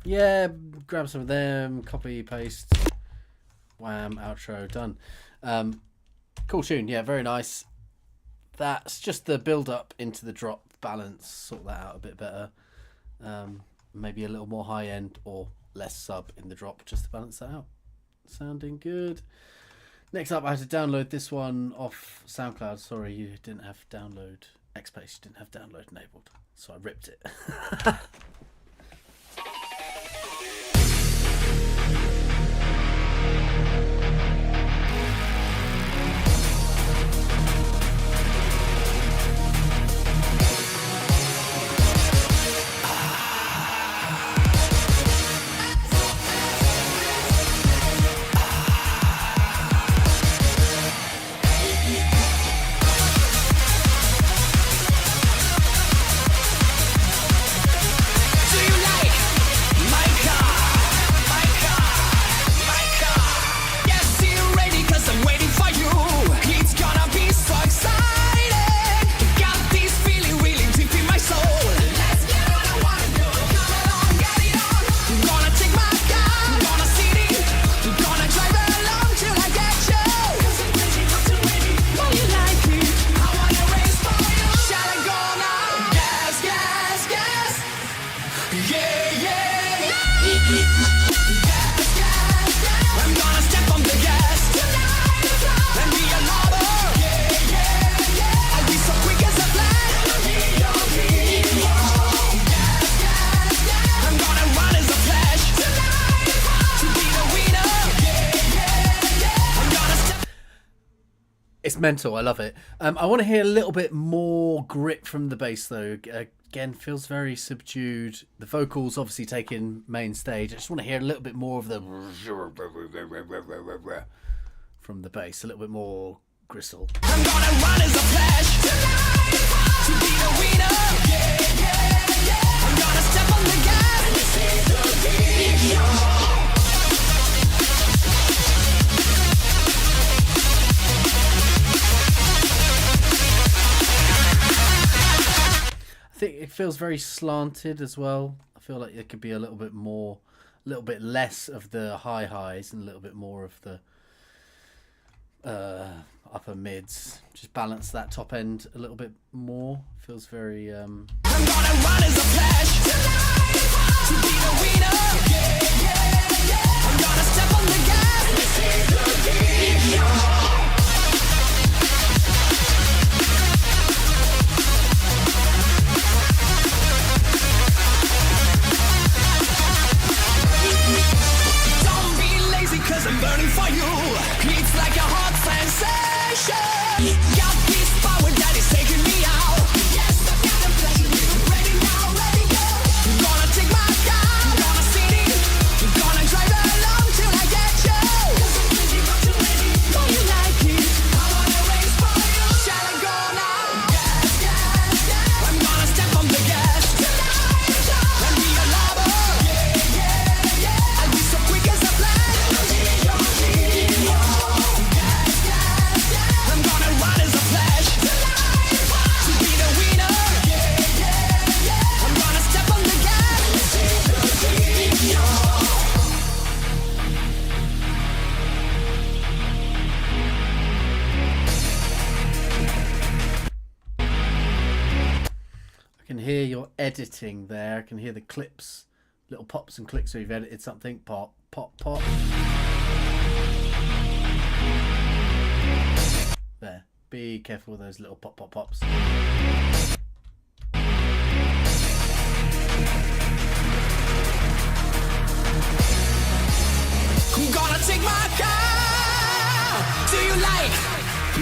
Yeah, grab some of them, copy, paste, wham, outro, done. Cool tune, yeah, very nice. That's just the build up into the drop balance, sort that out a bit better. Maybe a little more high end or less sub in the drop just to balance that out. Sounding good. Next up, I had to download this one off SoundCloud. Sorry, you didn't have download, Xpace, you didn't have download enabled, so I ripped it. It's mental. I love it. I want to hear a little bit more grit from the bass, though. Again, feels very subdued. The vocals obviously taking main stage. I just want to hear a little bit more of the from the bass, a little bit more gristle. I'm gonna run as a flash tonight to be the winner. Yeah, yeah, yeah. I'm gonna step on the gas and save the beat. I think it feels very slanted as well. I feel like there could be a little bit more, a little bit less of the high highs and a little bit more of the upper mids. Just balance that top end a little bit more. Feels very I'm gonna run as a flash tonight to be the winner. Yeah, yeah, yeah. I'm gonna step on the gas and save the beat. Cause I'm burning for you. It's like a hot sensation. Got this power that is taking me out. Yes, I've got a pleasure. Ready now, ready go. editing there. I can hear the clips, little pops and clicks. So you've edited something. Pop, pop, pop. There. Be careful with those little pop, pop, pops. I'm gonna take my car. Do you like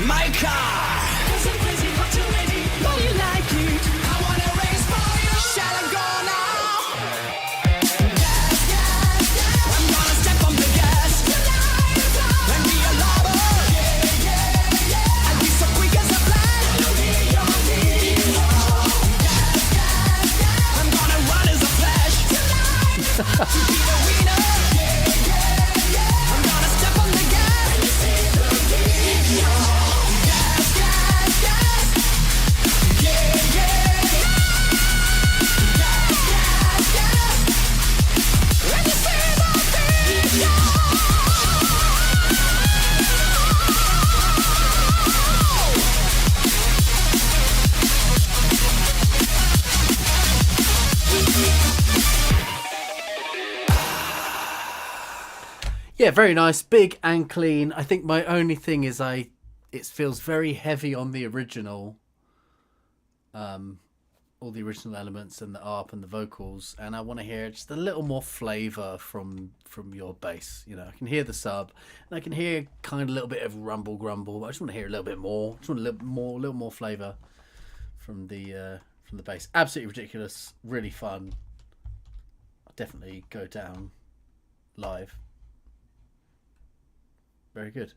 my car? Cause I'm crazy, but you ready. Know you like it. I wanna race for you. Shall I go now? Gas, gas, gas. I'm gonna step on the gas. And be a lover. Yeah, yeah, yeah. I'll be so quick as a flash. Gas, gas, gas. I'm gonna run as a flash. To be the winner. I'm gonna step on the gas. Gas, gas, gas. Yeah, yeah, yeah. Gas, gas, gas. Let me see the video. Yeah, very nice, big and clean. I think my only thing is it feels very heavy on the original, all the original elements and the ARP and the vocals, and I want to hear just a little more flavour from your bass. You know, I can hear the sub, and I can hear kind of a little bit of rumble grumble. But I just want to hear a little bit more. Just want a little more flavour from the bass. Absolutely ridiculous, really fun. I'll definitely go down live. Very good.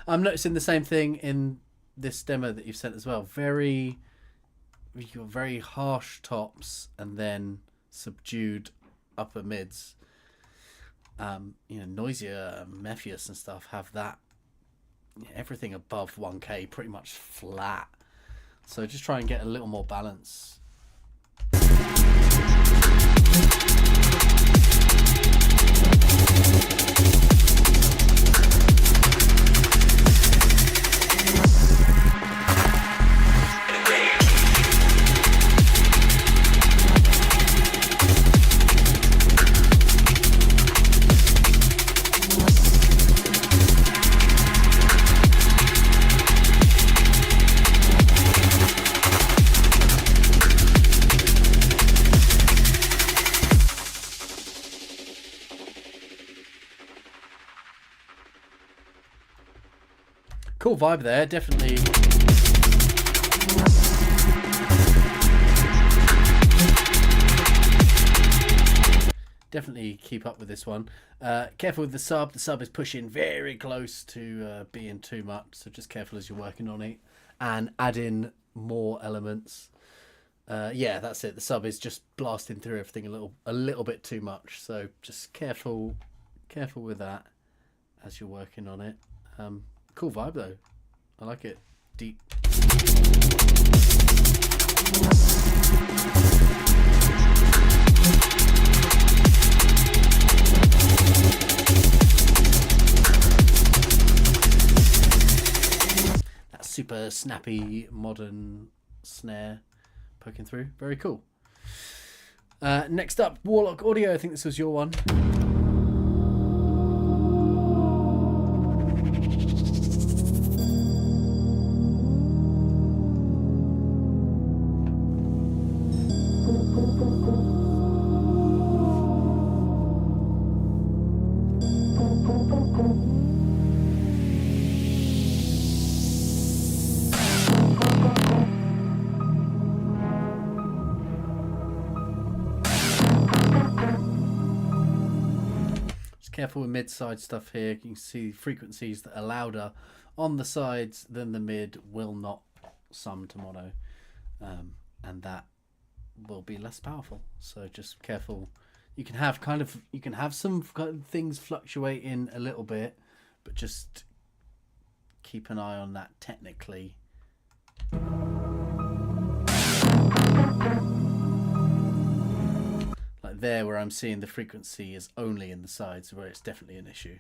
I'm noticing the same thing in this demo that you've sent as well. You've got very harsh tops and then subdued upper mids. Noisia, Mephius and stuff have that. Everything above 1K pretty much flat, so just try and get a little more balance. Cool vibe there, definitely. Definitely keep up with this one. Careful with the sub. The sub is pushing very close to being too much, so just careful as you're working on it. And add in more elements. Yeah, that's it. The sub is just blasting through everything a little bit too much, so just careful with that as you're working on it. Cool vibe though. I like it. Deep. That super snappy modern snare poking through. Very cool. Next up, Warlock Audio. I think this was your one. Careful with mid-side stuff here. You can see frequencies that are louder on the sides than the mid will not sum to mono, and that will be less powerful. So just careful. You can have some things fluctuating a little bit, but just keep an eye on that technically. Like there where I'm seeing the frequency is only in the sides, where it's definitely an issue.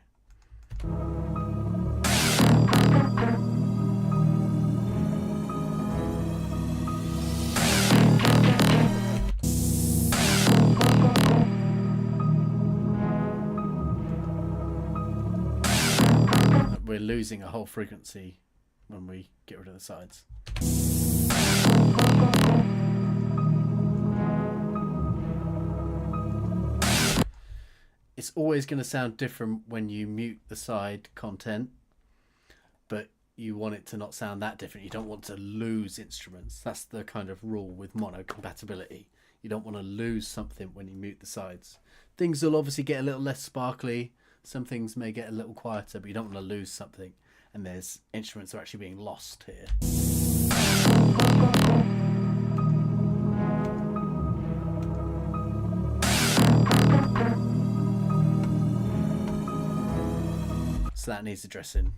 We're losing a whole frequency when we get rid of the sides. It's always going to sound different when you mute the side content, but you want it to not sound that different. You don't want to lose instruments. That's the kind of rule with mono compatibility. You don't want to lose something when you mute the sides. Things will obviously get a little less sparkly. Some things may get a little quieter, but you don't want to lose something. And there's instruments are actually being lost here. So that needs addressing.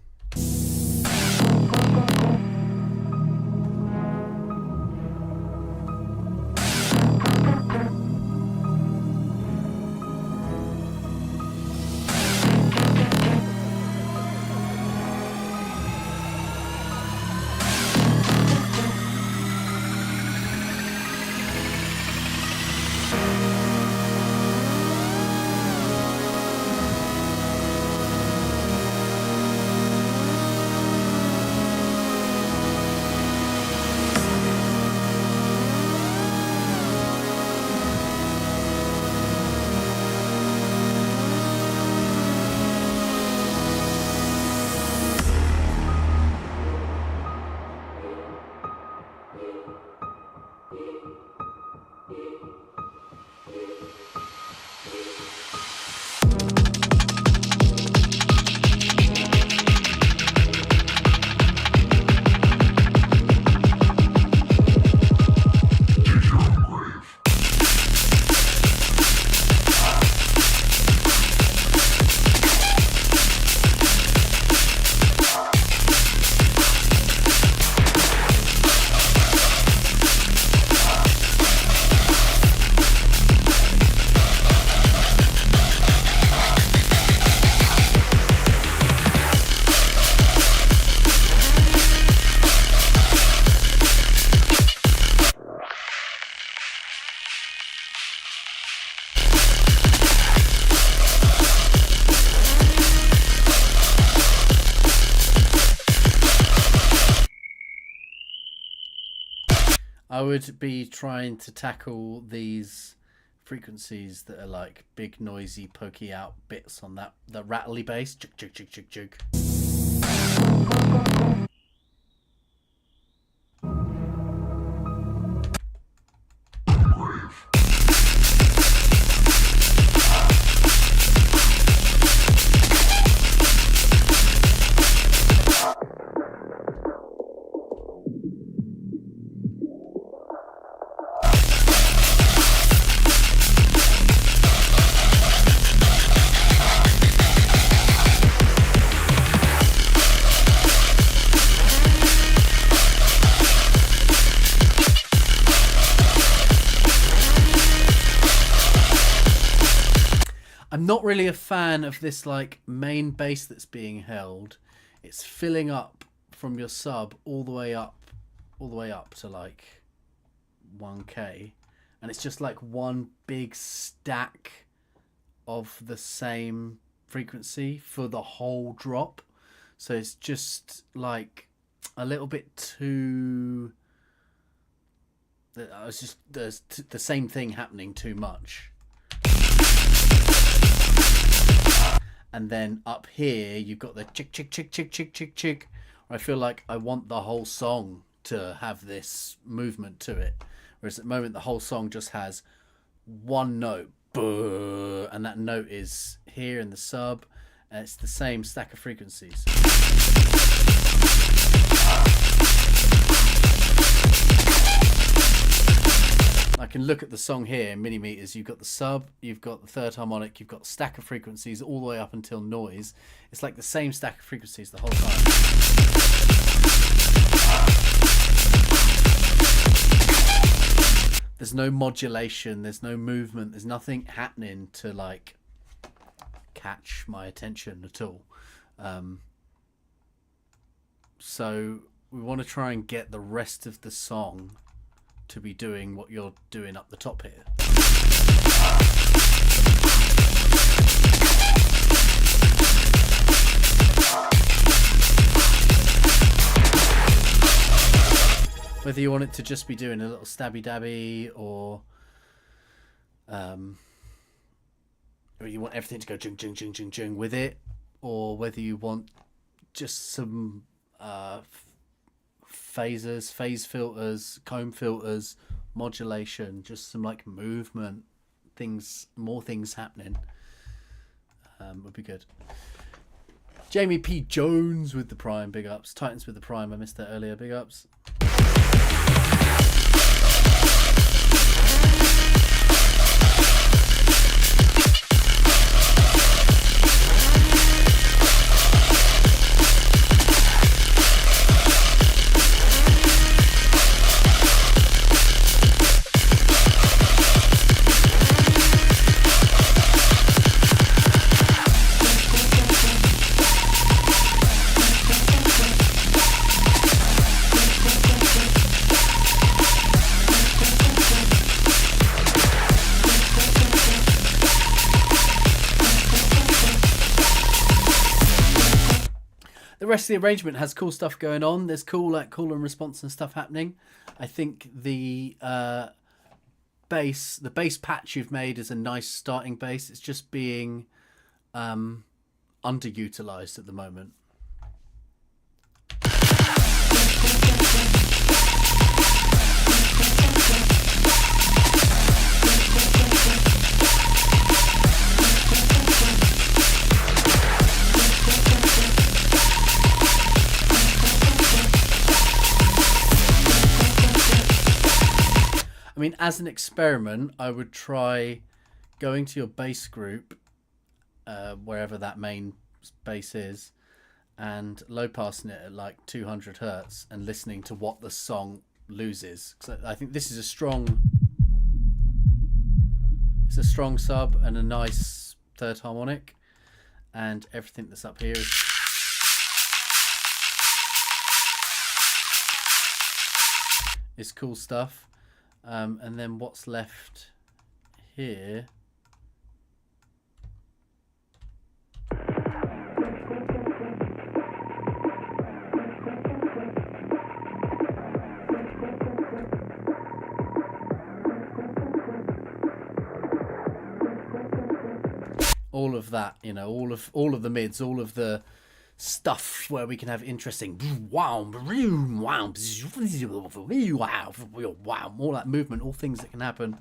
I would be trying to tackle these frequencies that are like big, noisy, pokey out bits on that the rattly bass. Chug, chug, chug, chug, chug. I'm not really a fan of this like main bass that's being held. It's filling up from your sub all the way up to like 1K, and it's just like one big stack of the same frequency for the whole drop. So it's just like a little bit too. It's just there's the same thing happening too much. And then up here, you've got the chick, chick, chick, chick, chick, chick, chick. I feel like I want the whole song to have this movement to it. Whereas at the moment, the whole song just has one note. And that note is here in the sub. And it's the same stack of frequencies. I can look at the song here in millimeters. You've got the sub, you've got the third harmonic, you've got a stack of frequencies all the way up until noise. It's like the same stack of frequencies the whole time. there's no modulation, there's no movement, there's nothing happening to like catch my attention at all. So we want to try and get the rest of the song to be doing what you're doing up the top here. Whether you want it to just be doing a little stabby dabby, or you want everything to go jung jung jung jung jung with it, or whether you want just some phasers, phase filters, comb filters, modulation, just some like movement things, more things happening, would be good. Jamie P. Jones with the Prime, big ups. Titans with the Prime, I missed that earlier, big ups. The rest of the arrangement has cool stuff going on. There's cool like call and response and stuff happening. I think the bass patch you've made is a nice starting bass. It's just being underutilized at the moment. I mean, as an experiment, I would try going to your bass group, wherever that main bass is, and low passing it at like 200 hertz and listening to what the song loses. So I think this is it's a strong sub and a nice third harmonic, and everything that's up here is cool stuff. And then what's left here all of that, you know, all of the mids, all of the stuff where we can have interesting wow, all that movement, all things that can happen,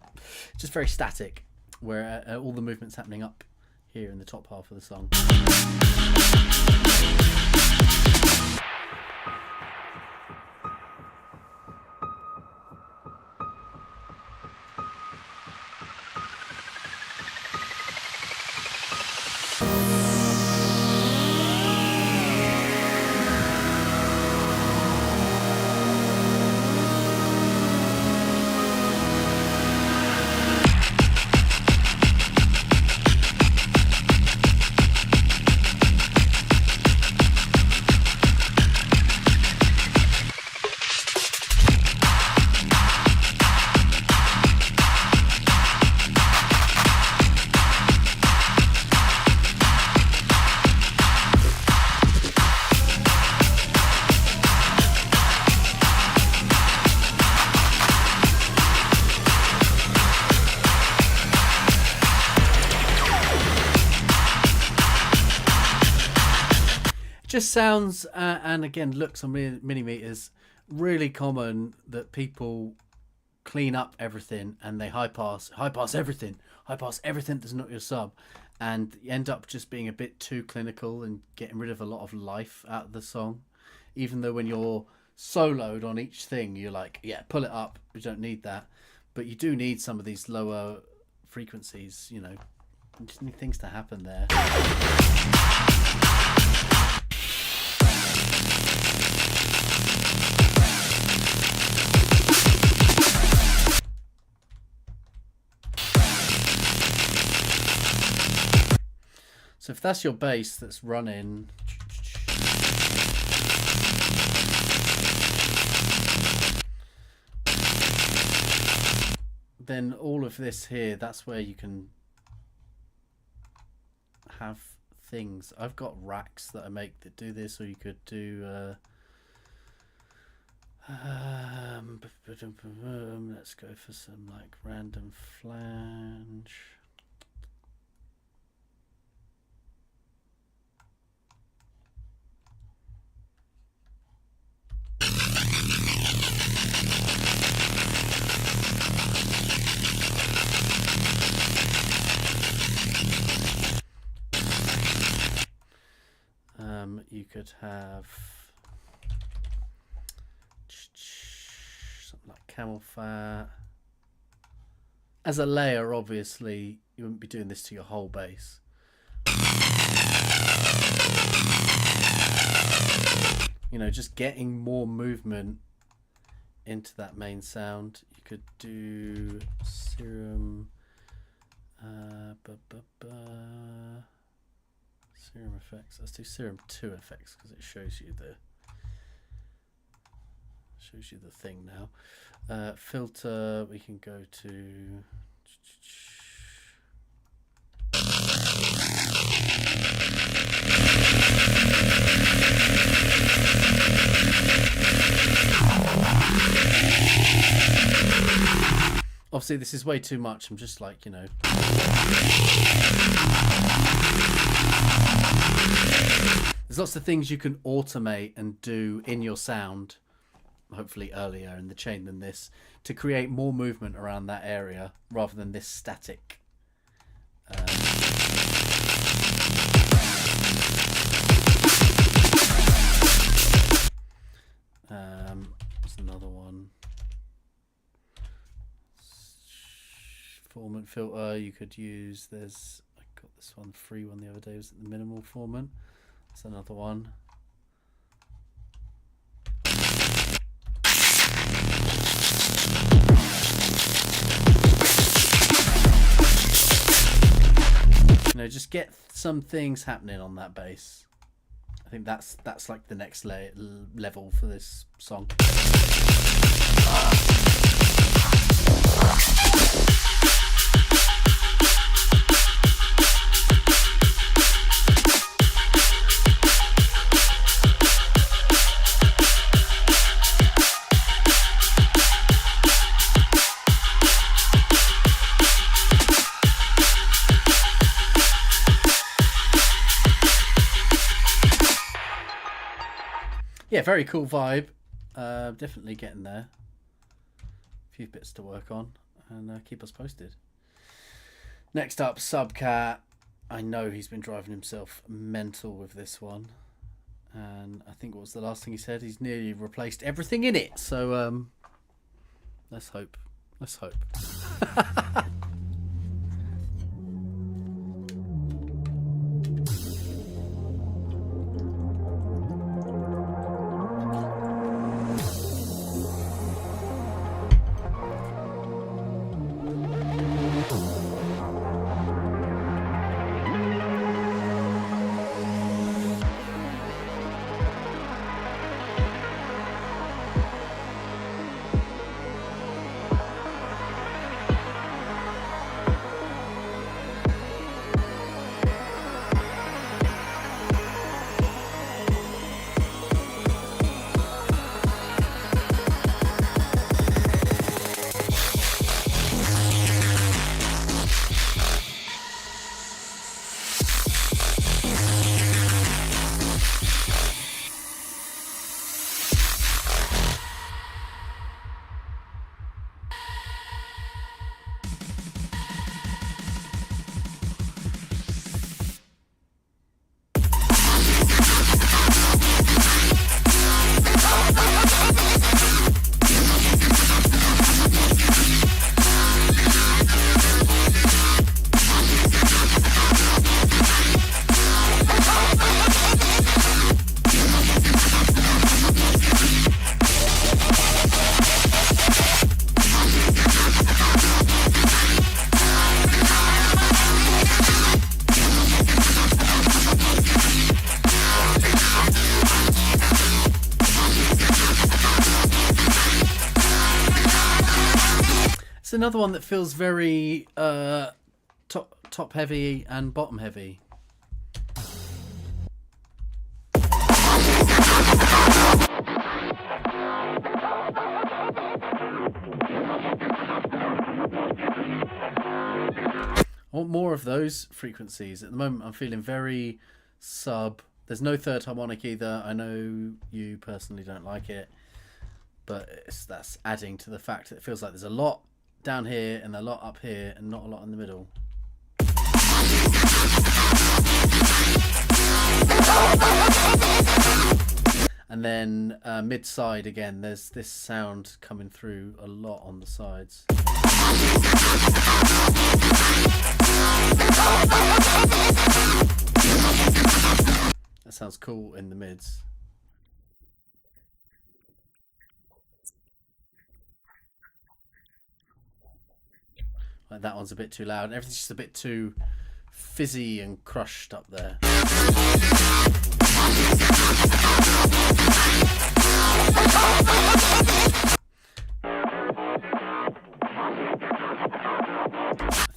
just very static, where all the movement's happening up here in the top half of the song. Just sounds and again looks on mini meters really common that people clean up everything and they high pass everything that's not your sub, and you end up just being a bit too clinical and getting rid of a lot of life out of the song, even though when you're soloed on each thing you're like, yeah, pull it up, we don't need that, but you do need some of these lower frequencies, you know, you just need things to happen there. that's your bass that's running, then all of this here, that's where you can have things. I've got racks that I make that do this, or you could do let's go for some like random flange. You could have something like camel fat. As a layer, obviously, you wouldn't be doing this to your whole bass. You know, just getting more movement into that main sound. You could do Serum. Serum effects. Let's do Serum 2 effects because it shows you the thing now. Filter, we can go to obviously this is way too much. I'm just like, you know, there's lots of things you can automate and do in your sound, hopefully earlier in the chain than this, to create more movement around that area rather than this static. There's another one. Formant filter you could use. I got this one, free one the other day, was it the minimal formant? That's another one. You know, just get some things happening on that bass. I think that's like the next level for this song. Yeah, very cool vibe. Definitely getting there. A few bits to work on, and keep us posted. Next up, Subcat. I know he's been driving himself mental with this one, and I think what was the last thing he said? He's nearly replaced everything in it. So let's hope. Let's hope. another one that feels very top heavy and bottom heavy. I want more of those frequencies. At the moment, I'm feeling very sub. There's no third harmonic either. I know you personally don't like it, but that's adding to the fact that it feels like there's a lot down here and a lot up here and not a lot in the middle. And then mid-side again, there's this sound coming through a lot on the sides. That sounds cool in the mids. Like that one's a bit too loud. Everything's just a bit too fizzy and crushed up there.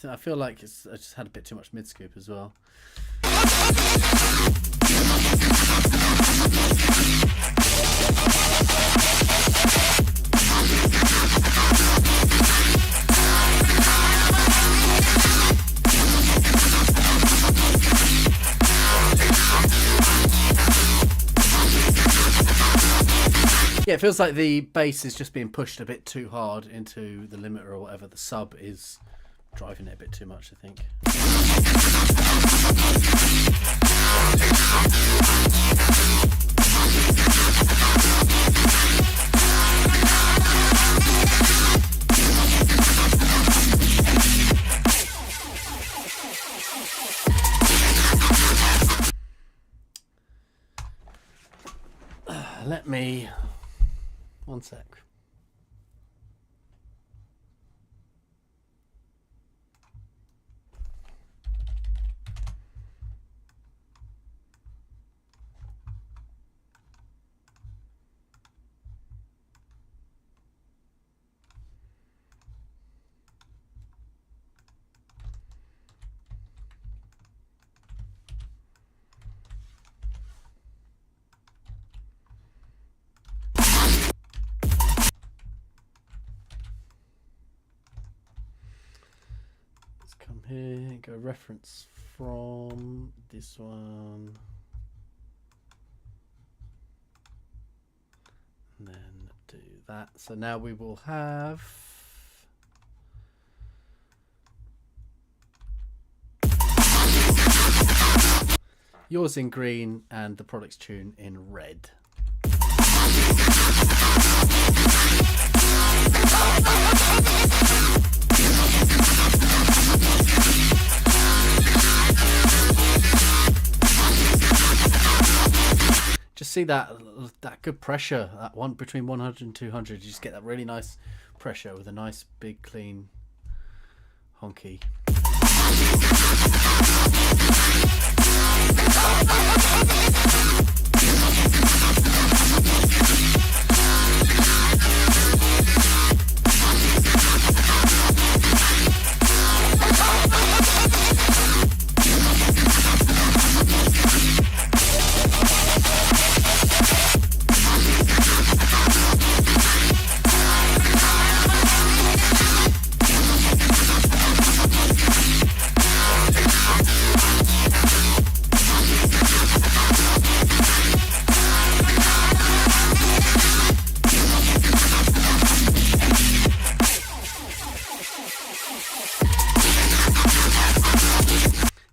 I feel like I just had a bit too much mid scoop as well. Yeah, it feels like the bass is just being pushed a bit too hard into the limiter or whatever. The sub is driving it a bit too much, I think. Let me... One sec. Come here, go reference from this one, and then do that. So now we will have yours in green and the products tune in red. Just see that good pressure, that one between 100 and 200. You just get that really nice pressure with a nice big clean honky.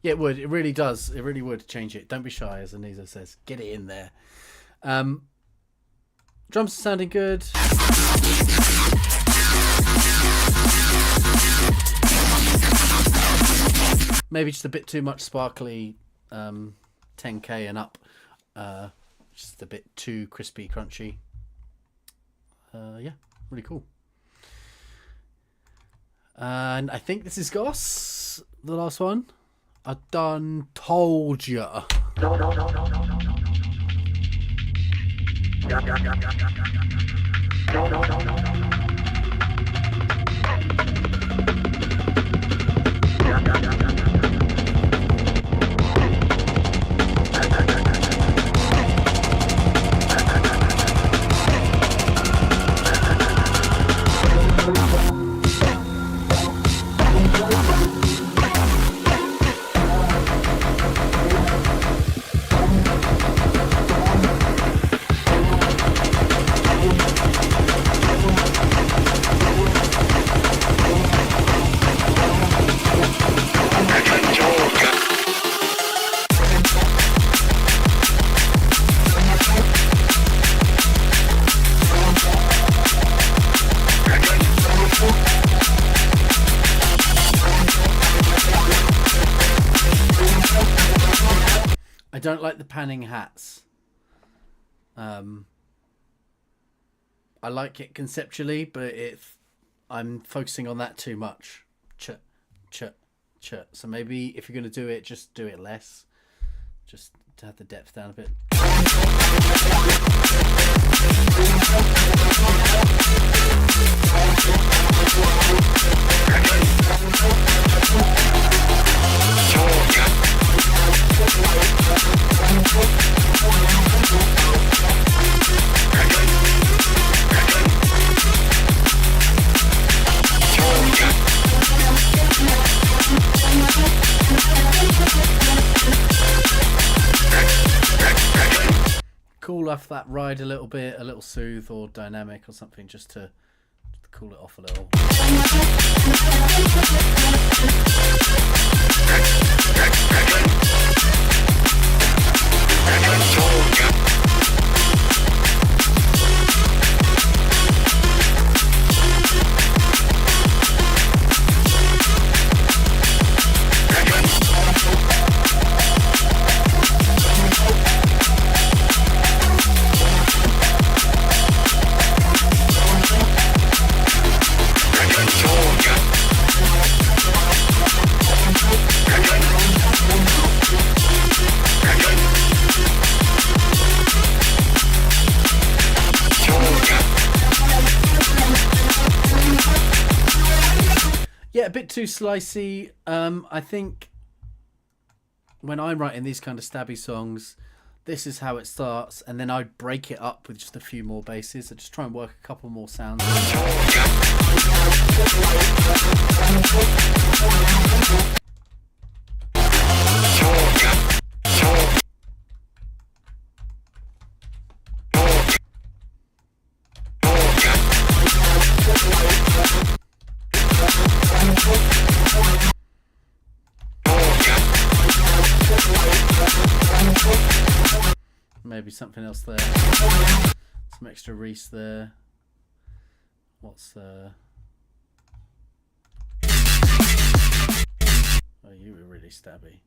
Yeah, it would. It really does. It really would change it. Don't be shy, as Anizo says. Get it in there. Drums are sounding good. Maybe just a bit too much sparkly 10K and up. Just a bit too crispy, crunchy. Yeah, really cool. And I think this is Goss, the last one. I done told ya. No. I don't like the panning hats. I like it conceptually, but I'm focusing on that too much. Ch, ch, ch. So maybe if you're going to do it, just do it less. Just to have the depth down a bit. Cool off that ride a little bit, a little soothe or dynamic or something, just to cool it off a little. Yeah, a bit too slicey. I think when I'm writing these kind of stabby songs, this is how it starts, and then I break it up with just a few more basses. I just try and work a couple more sounds. Maybe something else there. Some extra Reese there. What's Oh, you were really stabby.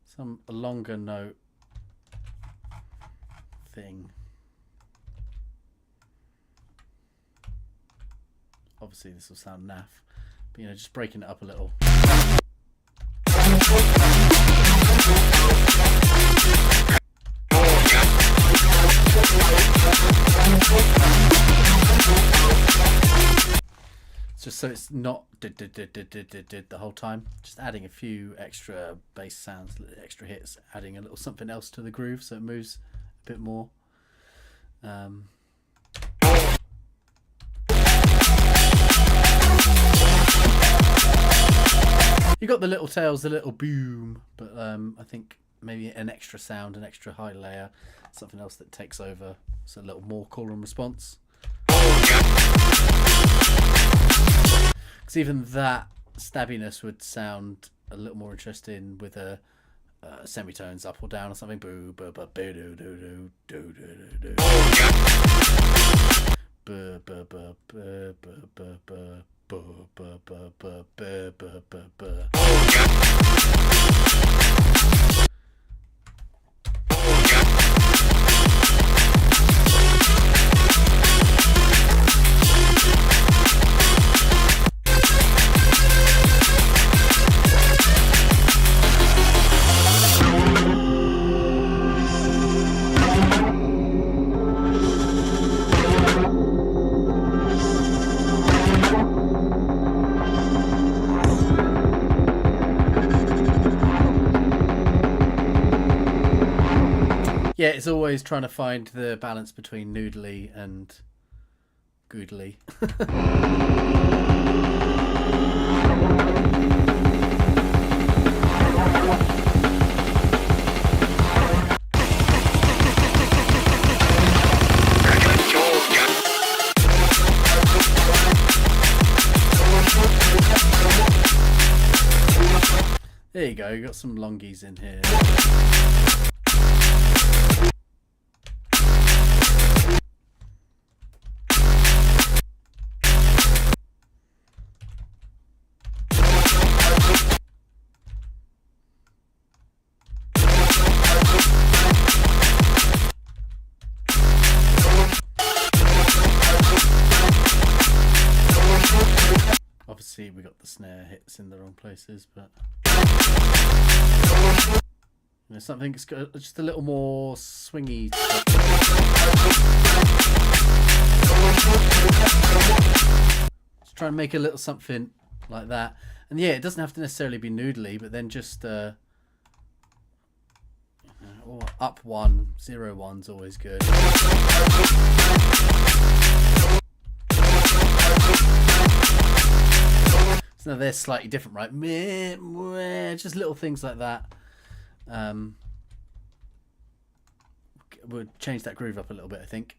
Some longer note thing. Obviously this will sound naff, but you know, just breaking it up a little. Just so it's not did the whole time. Just adding a few extra bass sounds, extra hits, adding a little something else to the groove so it moves a bit more. You got the little tails, the little boom, but I think maybe an extra sound, an extra high layer, something else that takes over, so a little more call and response. Because even that stabbiness would sound a little more interesting with a semitones up or down or something. Boo, boo, boo, boo, doo, doo, doo, doo, doo, doo. Boo, boo, boo, boo, boo, boo, boo. Buh, buh, buh, buh, buh, buh, buh, buh. Yeah, it's always trying to find the balance between noodly and goodly. There you go, you got some longies in here. Obviously we got the snare hits in the wrong places, but you know, something that's got just a little more swingy. Just try and make a little something like that. And yeah, it doesn't have to necessarily be noodly, but then just or up 1, 0 1's always good. So now they're slightly different, right? Meh, meh, just little things like that. We'll change that groove up a little bit, I think.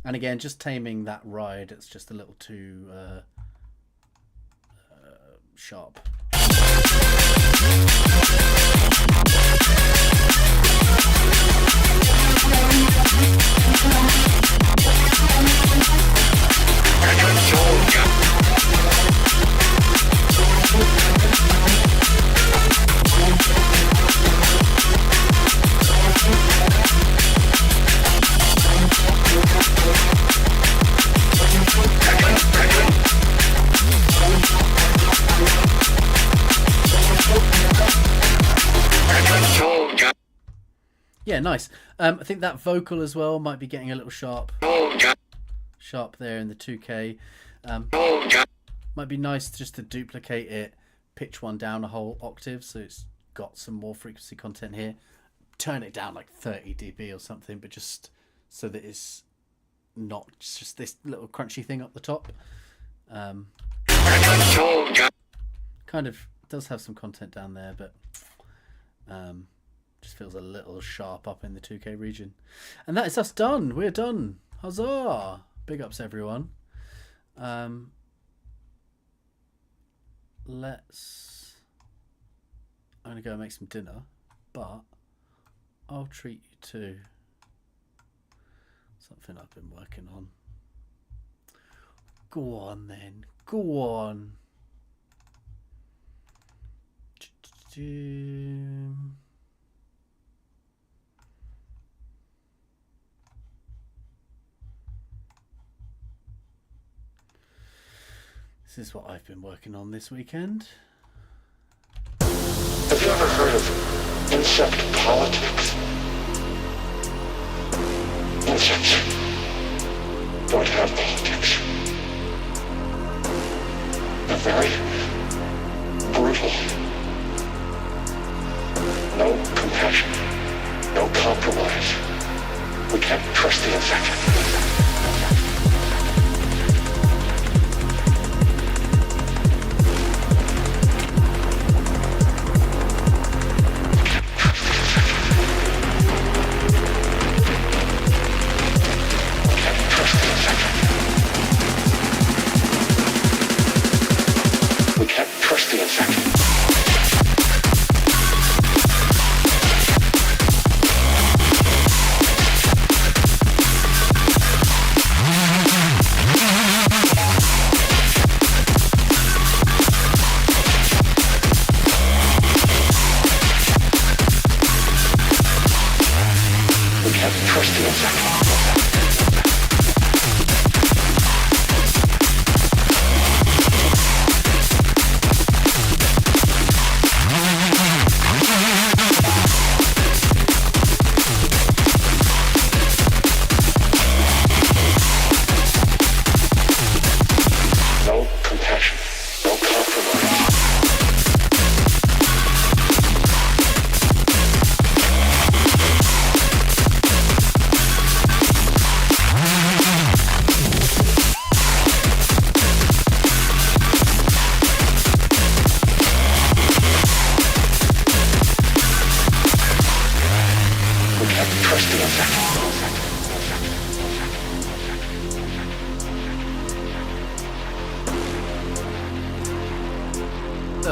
And again, just taming that ride, it's just a little too sharp. Yeah, nice. I think that vocal as well might be getting a little sharp. Sharp there in the 2K. Might be nice just to duplicate it, pitch one down a whole octave so it's got some more frequency content here. Turn it down like 30 dB or something, but just so that it's not just this little crunchy thing up the top. Kind of does have some content down there, but just feels a little sharp up in the 2K region. And that is us done. We're done. Huzzah! Big ups, everyone. I'm going to go make some dinner, but I'll treat you to something I've been working on. Go on then. Go on. This is what I've been working on this weekend. Have you ever heard of insect politics? Insects don't have politics. They're very brutal. No compassion. No compromise. We can't trust the insect.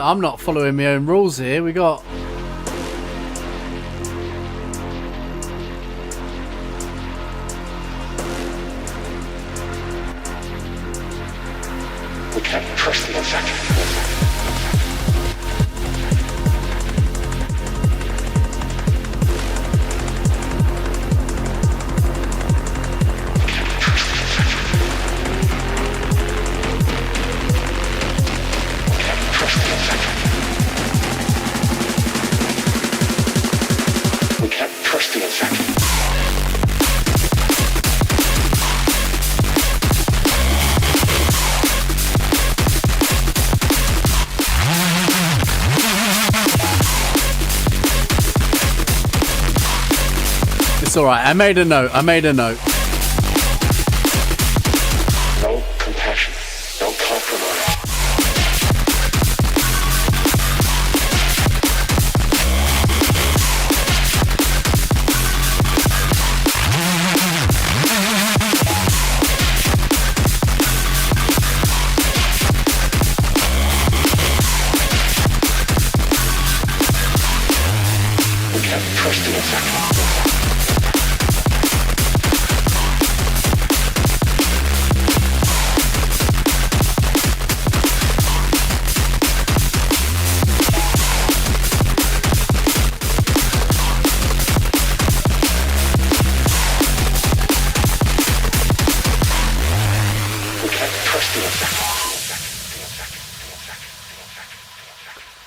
Listen, I'm not following my own rules here. We got... We can't trust the infected. We can't trust the infected. It's alright, I made a note. No compassion. No compromise. We can't trust the infected.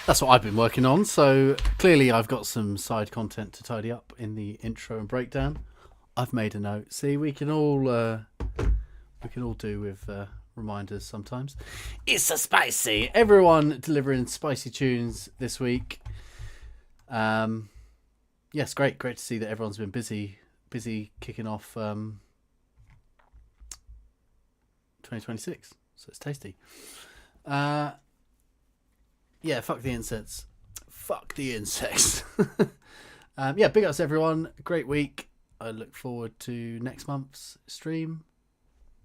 That's what I've been working on. So clearly I've got some side content to tidy up in the intro and breakdown. I've made a note. See, we can all do with reminders sometimes. It's so spicy. Everyone delivering spicy tunes this week. Yes, great to see that everyone's been busy kicking off 2026. So it's tasty. Yeah, fuck the insects. Yeah, big ups everyone. Great week. I look forward to next month's stream.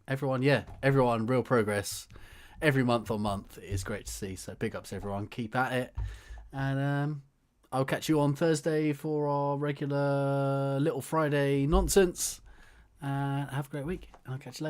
Everyone, real progress. Every month on month is great to see. So big ups everyone. Keep at it. And I'll catch you on Thursday for our regular Little Friday nonsense. Have a great week. And I'll catch you later.